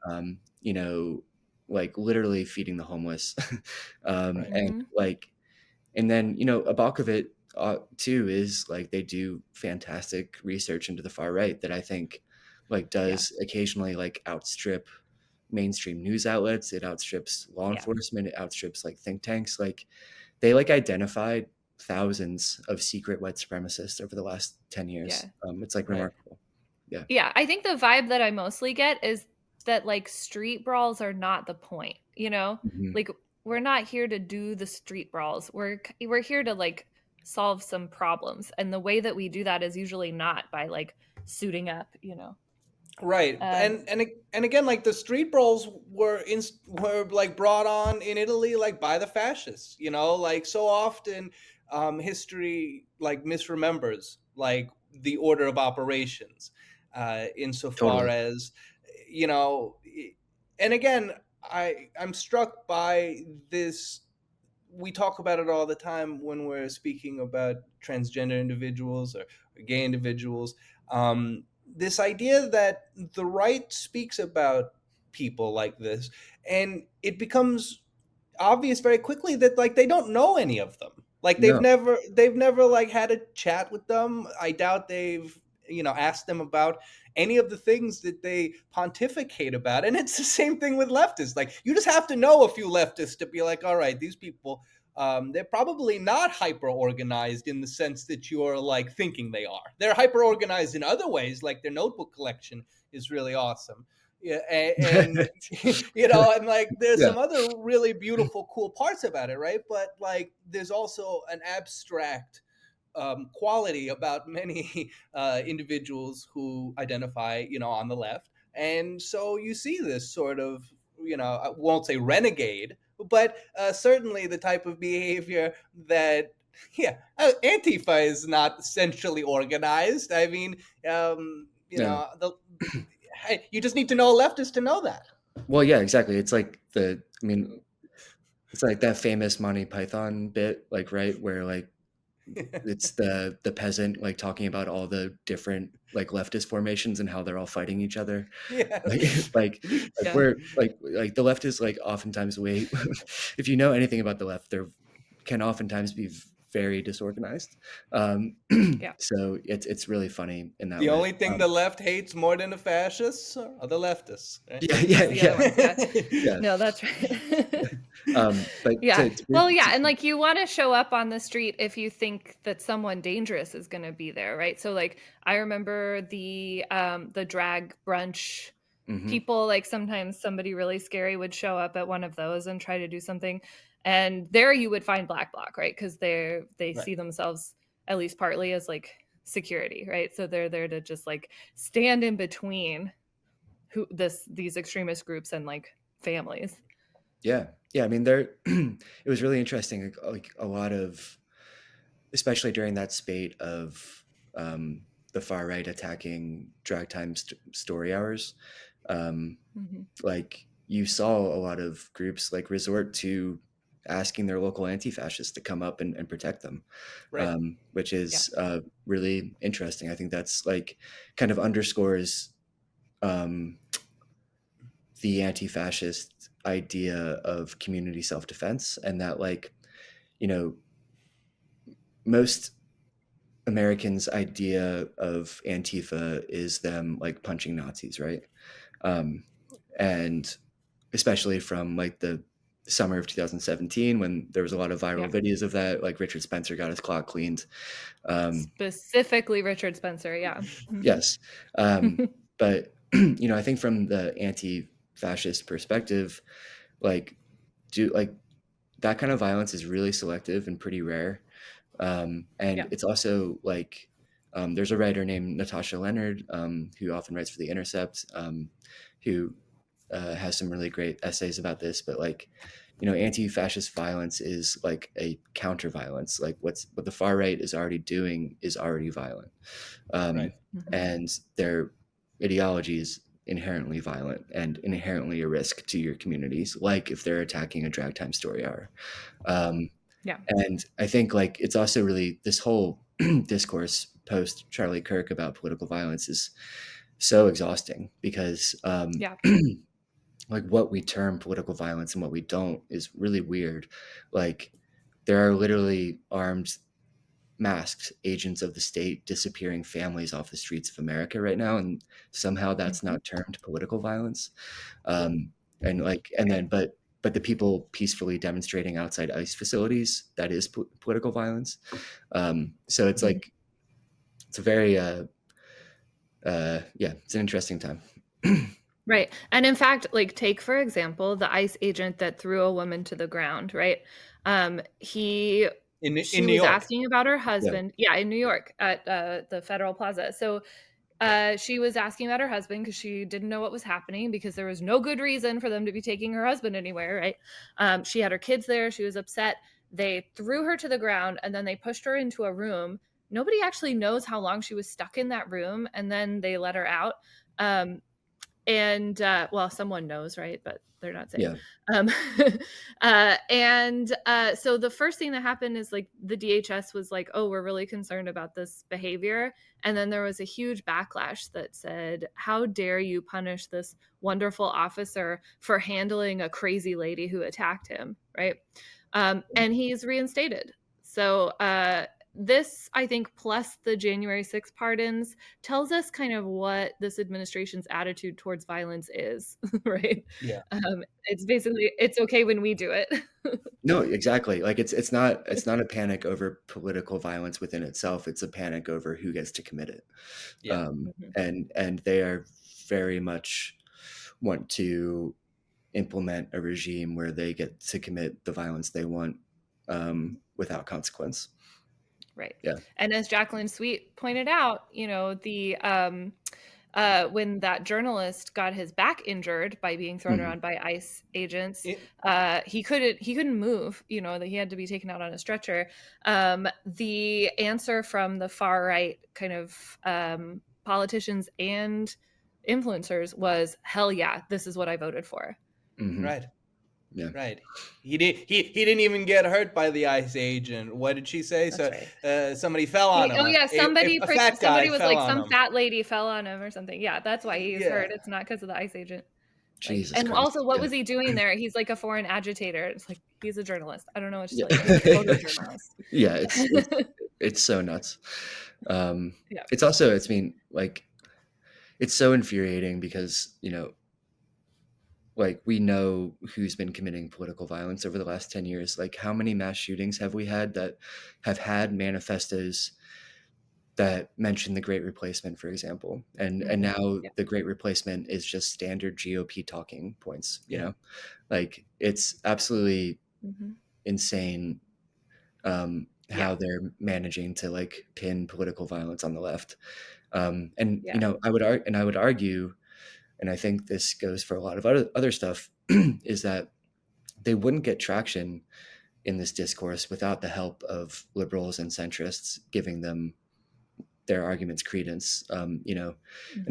like literally feeding the homeless. And like, and then a bulk of it too is like they do fantastic research into the far right that I think like does occasionally like outstrip mainstream news outlets. It outstrips law enforcement. It outstrips like think tanks. Like they like identified thousands of secret white supremacists over the last 10 years. It's like remarkable. Yeah. I think the vibe that I mostly get is that like street brawls are not the point, like we're not here to do the street brawls. We're here to like solve some problems. And the way that we do that is usually not by like suiting up, Right. And again, like the street brawls were like brought on in Italy, like by the fascists, like so often history like misremembers like the order of operations insofar as, and again, I'm struck by this. We talk about it all the time when we're speaking about transgender individuals or gay individuals. This idea that the right speaks about people like this, and it becomes obvious very quickly that like they don't know any of them. Like they've never like had a chat with them. I doubt they've asked them about any of the things that they pontificate about. And it's the same thing with leftists. Like you just have to know a few leftists to be like, all right, these people, they're probably not hyper organized in the sense that you're like thinking they are. They're hyper organized in other ways, like their notebook collection is really awesome. Yeah, and and like there's some other really beautiful, cool parts about it, right? But like there's also an abstract quality about many individuals who identify, on the left, and so you see this sort of, I won't say renegade, but certainly the type of behavior that, yeah, Antifa is not centrally organized. I mean, No. you just need to know a leftist to know that. Well, yeah, exactly. It's like it's like that famous Monty Python bit, like, right, where like it's the peasant like talking about all the different like leftist formations and how they're all fighting each other. Like Yes. like Yeah. we're like the left is like oftentimes way if you know anything about the left, they're can oftentimes be very disorganized. Um, Yeah. so it's really funny in that The way. only thing the left hates more than the fascists are the leftists. Right? Yeah, yeah, The other ones, yeah. yeah. No, that's right. But Yeah. Well, yeah, and like you want to show up on the street if you think that someone dangerous is going to be there, right? So like I remember the drag brunch mhm. people, like sometimes somebody really scary would show up at one of those and try to do something, and there you would find black bloc, right? Because they Right. see themselves at least partly as like security, right? So they're there to just like stand in between these extremist groups and like families. Yeah, yeah. I mean, there. It was really interesting. Like a lot of, especially during that spate of the far right attacking drag time story hours. Um, Mm-hmm. like you saw a lot of groups like resort to asking their local anti-fascists to come up and protect them, Right. which Yeah. is really interesting. I think that's like kind of underscores um, the anti-fascist idea of community self-defense, and that like, you know, most Americans' idea of Antifa is them like punching Nazis, right? Um, and especially from like the summer of 2017 when there was a lot of viral Yeah. videos of that, like Richard Spencer got his clock cleaned. Specifically Richard Spencer, yeah. Yes. But, I think from the anti-fascist perspective, like, like that kind of violence is really selective and pretty rare. And Yeah. it's also like, there's a writer named Natasha Leonard, who often writes for The Intercept, who has some really great essays about this. But like, anti-fascist violence is like a counter violence. Like what the far right is already doing is already violent, Right. and their ideology is inherently violent and inherently a risk to your communities. Like if they're attacking a drag time story hour. Yeah. And I think like it's also really this whole discourse post Charlie Kirk about political violence is so exhausting because Yeah. like what we term political violence and what we don't is really weird. Like there are literally armed masked agents of the state disappearing families off the streets of America right now, and somehow that's Mhm. not termed political violence. Yeah. And like and then but the people peacefully demonstrating outside ICE facilities, that is political violence. So it's like it's a very yeah, it's an interesting time. Right. And in fact, like take for example the ICE agent that threw a woman to the ground, right? He In She New was York. asking about her Yeah. husband. Yeah, in New York at the Federal Plaza. So she was asking about her husband because she didn't know what was happening because there was no good reason for them to be taking her husband anywhere, right? She had her kids there. She was upset. They threw her to the ground and then they pushed her into a room. Nobody actually knows how long she was stuck in that room, and then they let her out. And well, someone knows, right? But they're not saying. Yeah. Um, so the first thing that happened is like the DHS was like, "Oh, we're really concerned about this behavior," and then there was a huge backlash that said, "How dare you punish this wonderful officer for handling a crazy lady who attacked him?" Right? And he's reinstated. So this, I think, plus the January 6th pardons, tells us kind of what this administration's attitude towards violence is, right? Yeah. It's basically, it's okay when we do it. No, exactly. Like it's not a panic over political violence within itself. It's a panic over who gets to commit it. Yeah. And they are very much want to implement a regime where they get to commit the violence they want without consequence. Right. Yeah. And as Jacqueline Sweet pointed out, when that journalist got his back injured by being thrown around by ICE agents, he couldn't move, that he had to be taken out on a stretcher. The answer from the far right kind of politicians and influencers was, hell yeah, this is what I voted for. Right. Yeah. Right. He didn't even get hurt by the ICE agent. What did she say? That's Somebody fell on him. Oh yeah, somebody was like, some him. fat lady fell on him or something. Yeah, that's why he's hurt. It's not because of the ICE agent. Jesus and Christ. Also, what was he doing there? He's like a foreign agitator. It's like, he's a journalist. I don't know what to tell you. He's a photojournalist. Yeah, it's so nuts. It's also, it's so infuriating because, like, we know who's been committing political violence over the last 10 years. Like, how many mass shootings have we had that have had manifestos that mention the Great Replacement, for example? And now the Great Replacement is just standard GOP talking points, Like, it's absolutely insane how they're managing to, like, pin political violence on the left. I would argue, and I think this goes for a lot of other stuff, is that they wouldn't get traction in this discourse without the help of liberals and centrists giving them their arguments credence, and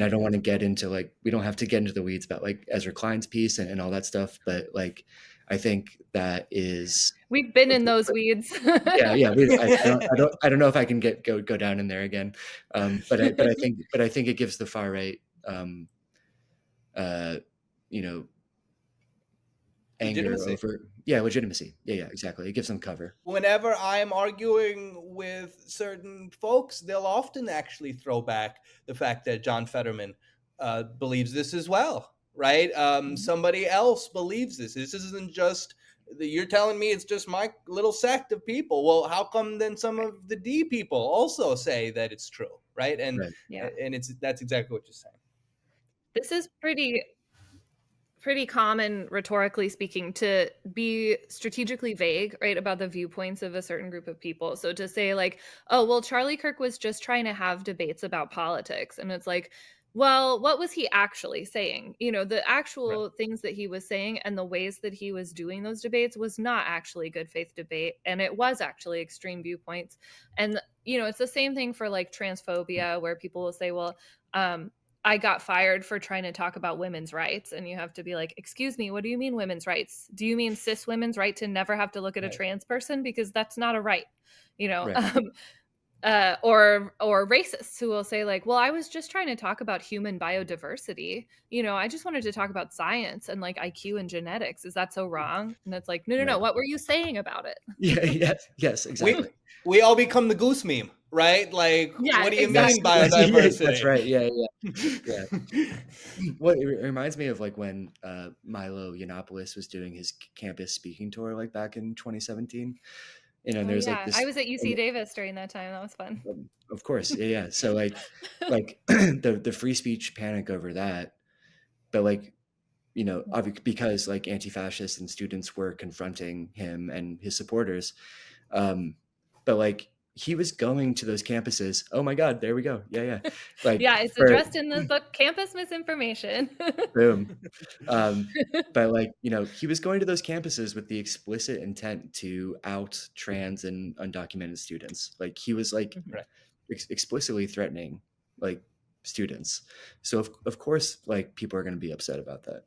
I don't want to get into, like, we don't have to get into the weeds about, like, Ezra Klein's piece and all that stuff, but, like, I think that is, we've been in those weeds. I don't know if I can go down in there again, but I think it gives the far right anger legitimacy. Yeah, exactly. It gives them cover. Whenever I'm arguing with certain folks, they'll often actually throw back the fact that John Fetterman believes this as well, right? Somebody else believes this. This isn't just, you're telling me it's just my little sect of people. Well, how come then some of the D people also say that it's true, right? And that's exactly what you're saying. This is pretty common, rhetorically speaking, to be strategically vague, right, about the viewpoints of a certain group of people. So to say, like, oh, well, Charlie Kirk was just trying to have debates about politics. And it's like, well, what was he actually saying? The actual things that he was saying and the ways that he was doing those debates was not actually good faith debate. And it was actually extreme viewpoints. And, it's the same thing for, like, transphobia, where people will say, well, I got fired for trying to talk about women's rights. And you have to be like, excuse me, what do you mean women's rights? Do you mean cis women's right to never have to look at a trans person? Because that's not a right, or racists who will say, like, well, I was just trying to talk about human biodiversity. I just wanted to talk about science and, like, IQ and genetics. Is that so wrong? And it's like, no. What were you saying about it? Yes, exactly. We all become the goose meme, right? Like, what do you mean biodiversity? That's right. Yeah. Well, it reminds me of, like, when Milo Yiannopoulos was doing his campus speaking tour, like, back in 2017. There's like this. I was at UC Davis during that time. That was fun. Of course, yeah. So like the free speech panic over that, but, like, because, like, anti-fascists and students were confronting him and his supporters, but, like, he was going to those campuses. Oh my God, there we go. Yeah. Like, it's addressed in the book Campus Misinformation. Boom. But, like, he was going to those campuses with the explicit intent to out trans and undocumented students. Like, he was, like, explicitly threatening, like, students. So of course, like, people are going to be upset about that.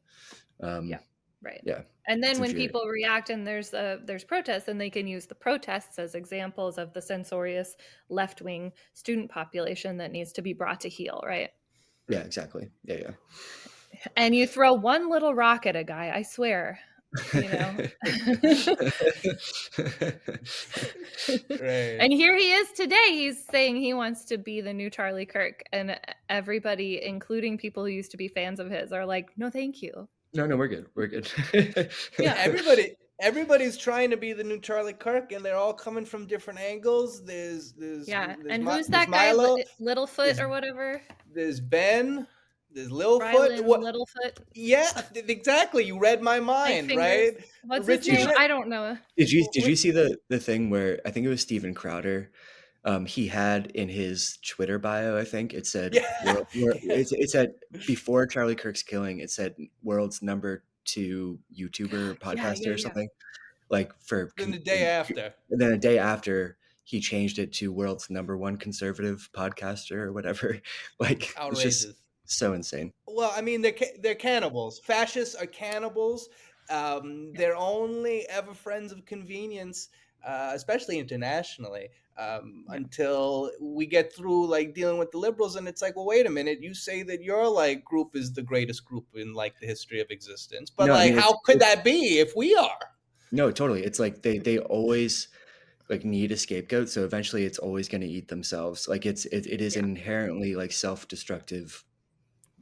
Right. Yeah. And then when people react and there's protests, and they can use the protests as examples of the censorious left-wing student population that needs to be brought to heel, right? Yeah, exactly. Yeah. And you throw one little rock at a guy, I swear, Right. And here he is today. He's saying he wants to be the new Charlie Kirk, and everybody, including people who used to be fans of his, are like, no, thank you. No, we're good. Everybody's trying to be the new Charlie Kirk, and they're all coming from different angles. There's and who's that guy, Milo, Littlefoot or whatever? There's Ben. There's Littlefoot. Littlefoot. Yeah, exactly. You read my mind, right? What's his name? I don't know. Did you see the thing where I think it was Steven Crowder He had in his Twitter bio, I think it said, Yeah. it said before Charlie Kirk's killing, it said world's #2 YouTuber Yeah, podcaster yeah, or yeah. something. Like Then the day after. and then a day after, he changed it to world's #1 conservative podcaster or whatever. Like, it's just Outrageous. so insane. Well, I mean, they're cannibals. Fascists are cannibals. They're only ever friends of convenience, especially internationally, until we get through like dealing with the liberals, and it's like, well, wait a minute, you say that your like group is the greatest group in like the history of existence, but No, I like, mean, how could that be if we are? no, totally. It's like they always like need a scapegoat, so eventually it's always going to eat themselves. Like it is Yeah. inherently like self-destructive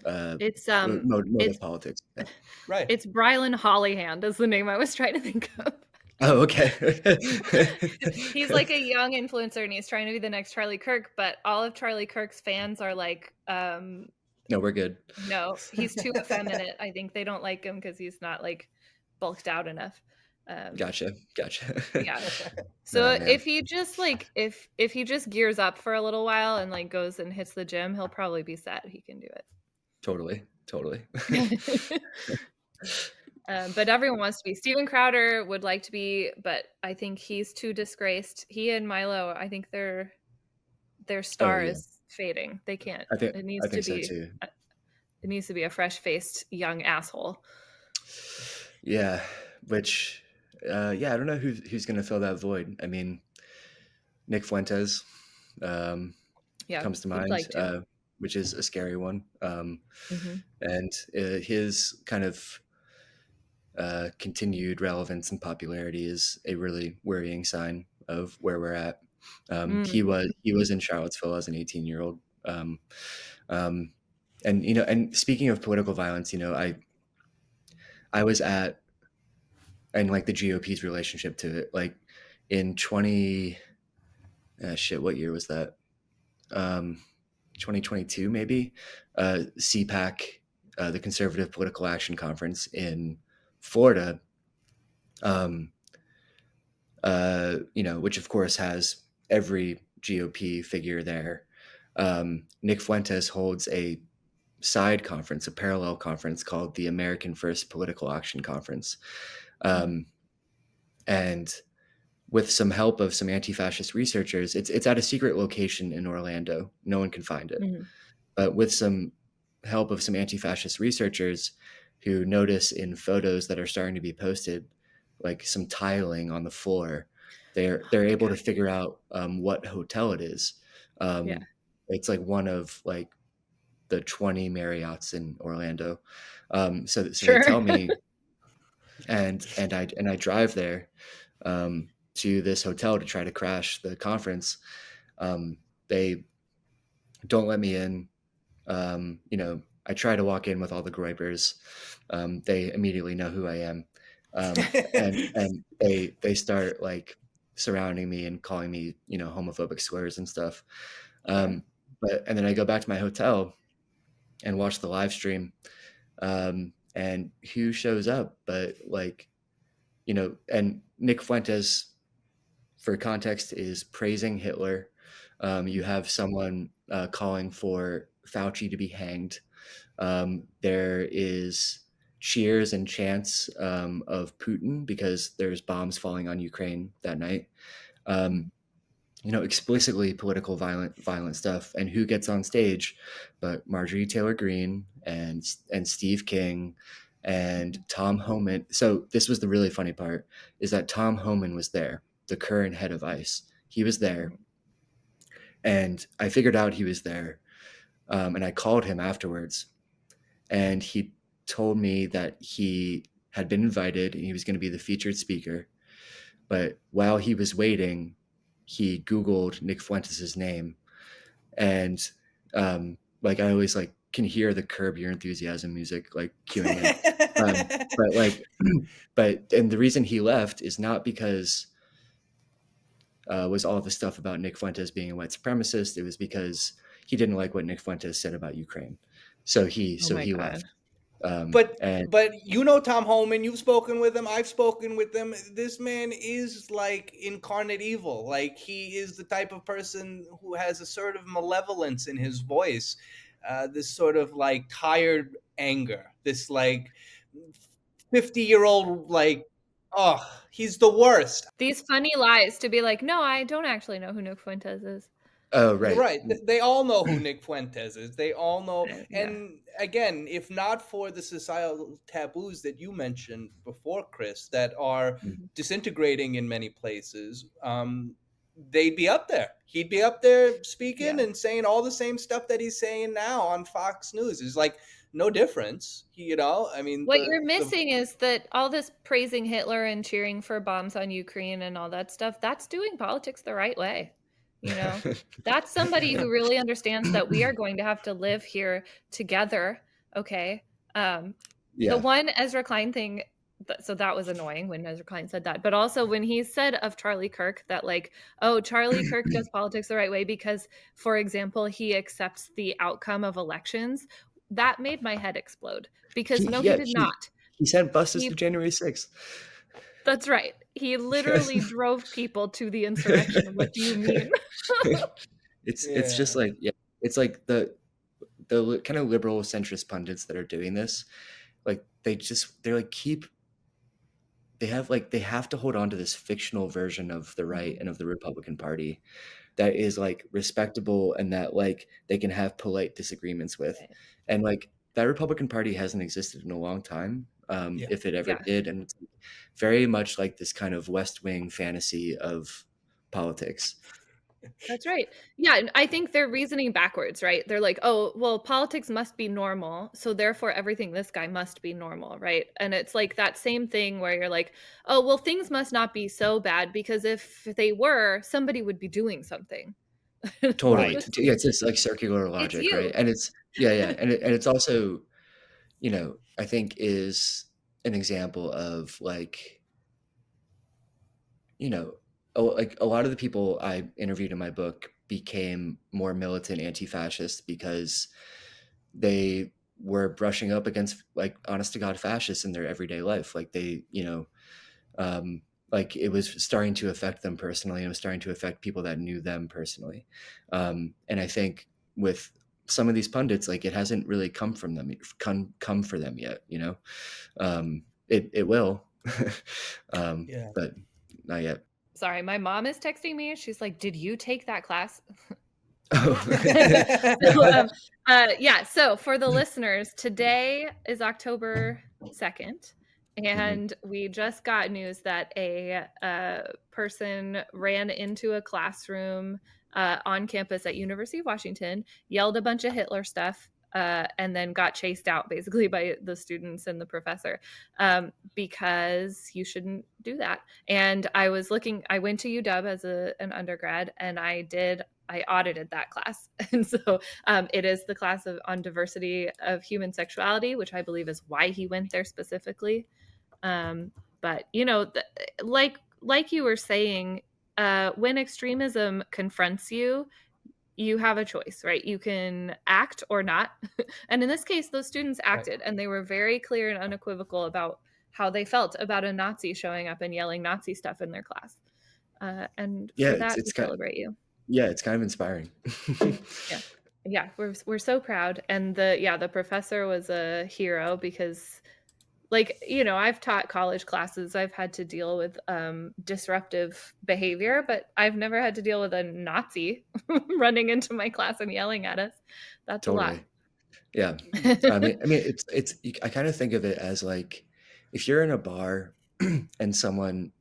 It's mode it's of politics. Yeah. Right. it's Brylan Hollyhand is the name I was trying to think of. Oh, okay. He's like a young influencer and he's trying to be the next Charlie Kirk, but all of Charlie Kirk's fans are like, No, we're good. no, he's too effeminate. I think they don't like him because he's not like bulked out enough. Gotcha. Yeah. So Oh, man. if he just like if he just gears up for a little while and like goes and hits the gym, he'll probably be set. He can do Totally. it. But everyone wants to be. Steven Crowder would like to be, but I think he's too disgraced. He and Milo, I think their star yeah. is fading. They can't. I think It needs to so be. too. It needs to be a fresh-faced young asshole. Yeah, which I don't know who's going to fill that void. I mean, Nick Fuentes Yeah, comes to he'd mind, like to. which is a scary one. Mhm. And his kind of continued relevance and popularity is a really worrying sign of where we're at. He was in Charlottesville as an 18-year-old. And and speaking of political violence, I was at, and like the GOP's relationship to it, like in what year was that? 2022 maybe. CPAC, the Conservative Political Action Conference in Florida, which of course has every GOP figure there. Nick Fuentes holds a side conference, a parallel conference called the American First Political Action Conference. And with some help of some anti-fascist researchers, it's at a secret location in Orlando. No one can find it. But with some help of some anti-fascist researchers who notice in photos that are starting to be posted, like some tiling on the floor, they're able to figure out what hotel it is. It's like one of like the 20 Marriotts in Orlando. So they tell me, and I drive there to this hotel to try to crash the conference. They don't let me in. I try to walk in with all the groypers. They immediately know who I am. And they start like surrounding me and calling me, homophobic slurs and stuff. And then I go back to my hotel and watch the live stream. And who shows up? But like, and Nick Fuentes, for context, is praising Hitler. You have someone calling for Fauci to be hanged. There is cheers and chants of Putin because there's bombs falling on Ukraine that night. Explicitly political violent stuff. And who gets on stage but Marjorie Taylor Greene and Steve King and Tom Homan. So this was the really funny part, is that Tom Homan was there, the current head of ICE. He was there. And I figured out he was there. And I called him afterwards. And he told me that he had been invited and he was going to be the featured speaker. But while he was waiting, he Googled Nick Fuentes' name. And like I always like can hear the Curb Your Enthusiasm music like cueing it. And the reason he left is not because was all the stuff about Nick Fuentes being a white supremacist. It was because he didn't like what Nick Fuentes said about Ukraine. So he left. But And you know Tom Holman, you've spoken with him, I've spoken with him. This man is like incarnate evil. Like he is the type of person who has a sort of malevolence in his voice, this sort of like tired anger, this like 50-year-old like, oh, he's the worst. These funny lies to be like, no, I don't actually know who Nick Fuentes is. oh, You're right. right. They all know who Nick Fuentes is. They all know. Yeah. And again, if not for the societal taboos that you mentioned before, Chris, that are Mhm. disintegrating in many places, they'd be up there. He'd be up there speaking Yeah. and saying all the same stuff that he's saying now on Fox News. It's like no difference, you know? I mean, What you're missing is that all this praising Hitler and cheering for bombs on Ukraine and all that stuff, that's doing politics the right way. You know, that's somebody who really understands that we are going to have to live here together. Okay. The Yeah. one Ezra Klein thing, so that was annoying when Ezra Klein said that. But also when he said of Charlie Kirk that, like, oh, Charlie Kirk does politics the right way because, for example, he accepts the outcome of elections. That made my head explode because no, he Yeah, did not. he sent buses He, to January 6th. that's right. He literally drove people to the insurrection. What do you mean? It's just yeah. like, yeah, it's like the kind of liberal centrist pundits that are doing this, like they're like they have to hold on to this fictional version of the right and of the Republican Party that is like respectable and that like they can have polite disagreements with. Right. And like that Republican Party hasn't existed in a long time, Yeah. if it ever Yeah. did. And it's very much like this kind of West Wing fantasy of politics. That's right. Yeah, and I think they're reasoning backwards, right? They're like, "Oh, well, politics must be normal, so therefore everything this guy must be normal," right? And it's like that same thing where you're like, "Oh, well, things must not be so bad because if they were, somebody would be doing something." Totally. Right. Yeah, it's this like circular It's logic, right? you. And it's yeah. And it's also, I think is an example of like, like a lot of the people I interviewed in my book became more militant anti-fascist because they were brushing up against like honest to God fascists in their everyday life. Like they, um, like it was starting to affect them personally. It was starting to affect people that knew them personally. And I think with some of these pundits, like it hasn't really come from them, come for them yet. It will, Yeah. but not yet. Sorry, my mom is texting me. She's like, "Did you take that class?" So, yeah, so for the listeners, today is October 2nd, and we just got news that a person ran into a classroom on campus at University of Washington, yelled a bunch of Hitler stuff, and then got chased out basically by the students and the professor, because you shouldn't do that. And I went to UW as an undergrad, and I audited that class. And so it is the class on diversity of human sexuality, which I believe is why he went there specifically. But like you were saying, when extremism confronts you, you have a choice, right? You can act or not. And in this case, those students acted, and they were very clear and unequivocal about how they felt about a Nazi showing up and yelling Nazi stuff in their class. And Yeah, for that, we celebrate you. Yeah, it's kind of inspiring. Yeah, we're so proud. And the professor was a hero because, like, I've taught college classes. I've had to deal with disruptive behavior, but I've never had to deal with a Nazi running into my class and yelling at us. That's Totally. Yeah. I mean, I kind of think of it as like if you're in a bar and someone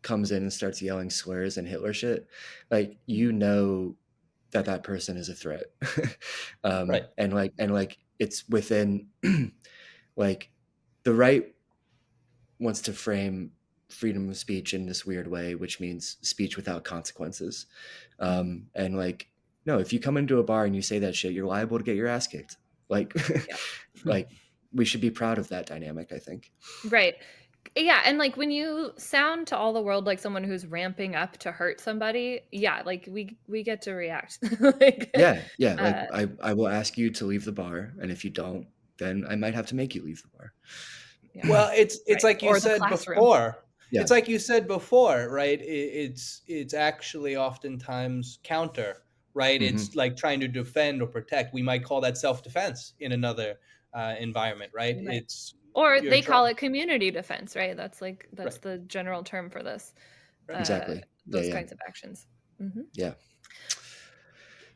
comes in and starts yelling slurs and Hitler shit, like that person is a threat. Right. And like it's within like the right wants to frame freedom of speech in this weird way, which means speech without consequences. And like, no, if you come into a bar and you say that shit, you're liable to get your ass kicked. Like, like we should be proud of that dynamic, I think. Right. Yeah, and like when you sound to all the world like someone who's ramping up to hurt somebody, yeah, like we get to react. Like, Yeah. Like I will ask you to leave the bar, and if you don't, then I might have to make you leave the bar. Yeah. Well, it's Right. like you Or the said classroom. before. Yeah. It's like you said before, right? It's actually oftentimes counter, right? Mhm. It's like trying to defend or protect. We might call that self-defense in another environment, right? You might. It's Or you're they call try- it community defense, right? That's Right. the general term for this. Right. Exactly. Those Yeah. kinds of actions. Mhm. Yeah.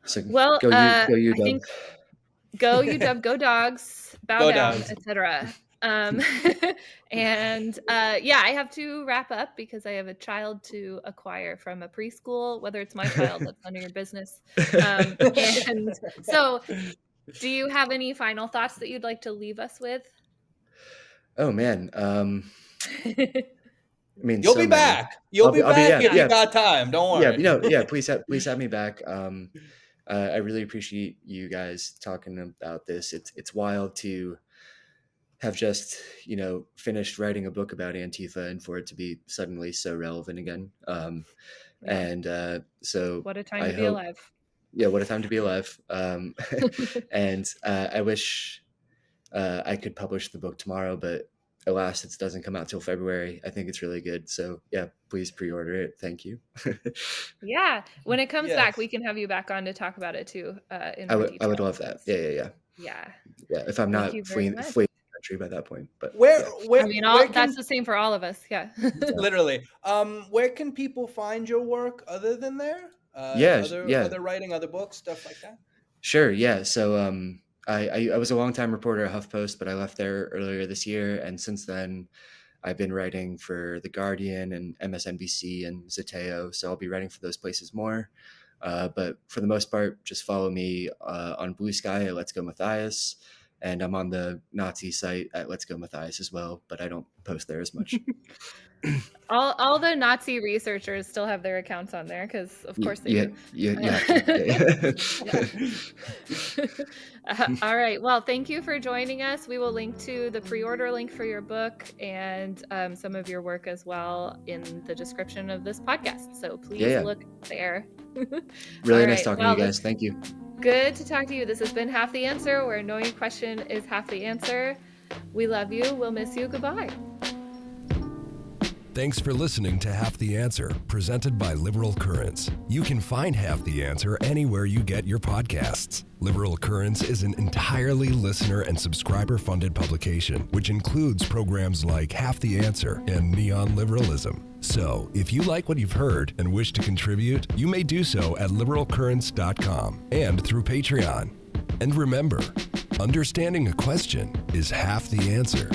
So Well, go you, I Dub. think go UW, go dogs, bow Go down, dogs. etc. And yeah, I have to wrap up because I have a child to acquire from a preschool. Whether it's my child, that's none of your business. And so, do you have any final thoughts that you'd like to leave us with? Oh man. I mean, You'll so be many. back. You'll be I'll back if yeah. you got time. Don't Yeah, worry. please have me back. I really appreciate you guys talking about this. It's wild to have just, finished writing a book about Antifa and for it to be suddenly so relevant again. Yeah. And so What a time I to be hope, alive. yeah, what a time to be alive. And I wish I could publish the book tomorrow, but alas, it doesn't come out till February. I think it's really good. So yeah, please pre-order it. Thank you. Yeah. When it comes Yes. back, we can have you back on to talk about it too. In I more would detail, love that. Yeah. Yeah. Yeah. If I'm Thank you not very fleeing much. the country by that point, but Where yeah. where I mean, where that's can the same for all of us. Yeah. literally where can people find your work other than there? Yeah. Other writing, other books, stuff like that? Sure. Yeah. So I was a longtime reporter at HuffPost, but I left there earlier this year, and since then I've been writing for The Guardian and MSNBC and Zeteo. So I'll be writing for those places more. But for the most part, just follow me on Blue Sky at Let's Go Mathias. And I'm on the Nazi site at Let's Go Mathias as well, but I don't post there as much. All the Nazi researchers still have their accounts on there because, of course, they do. You have to. All right. Well, thank you for joining us. We will link to the pre-order link for your book and some of your work as well in the description of this podcast. So please look there. Really nice talking to you guys. Thank you. Good to talk to you. This has been Half the Answer, where knowing your question is half the answer. We love you. We'll miss you. Goodbye. Thanks for listening to Half the Answer, presented by Liberal Currents. You can find Half the Answer anywhere you get your podcasts. Liberal Currents is an entirely listener and subscriber-funded publication, which includes programs like Half the Answer and Neon Liberalism. So, if you like what you've heard and wish to contribute, you may do so at liberalcurrents.com and through Patreon. And remember, understanding a question is half the answer.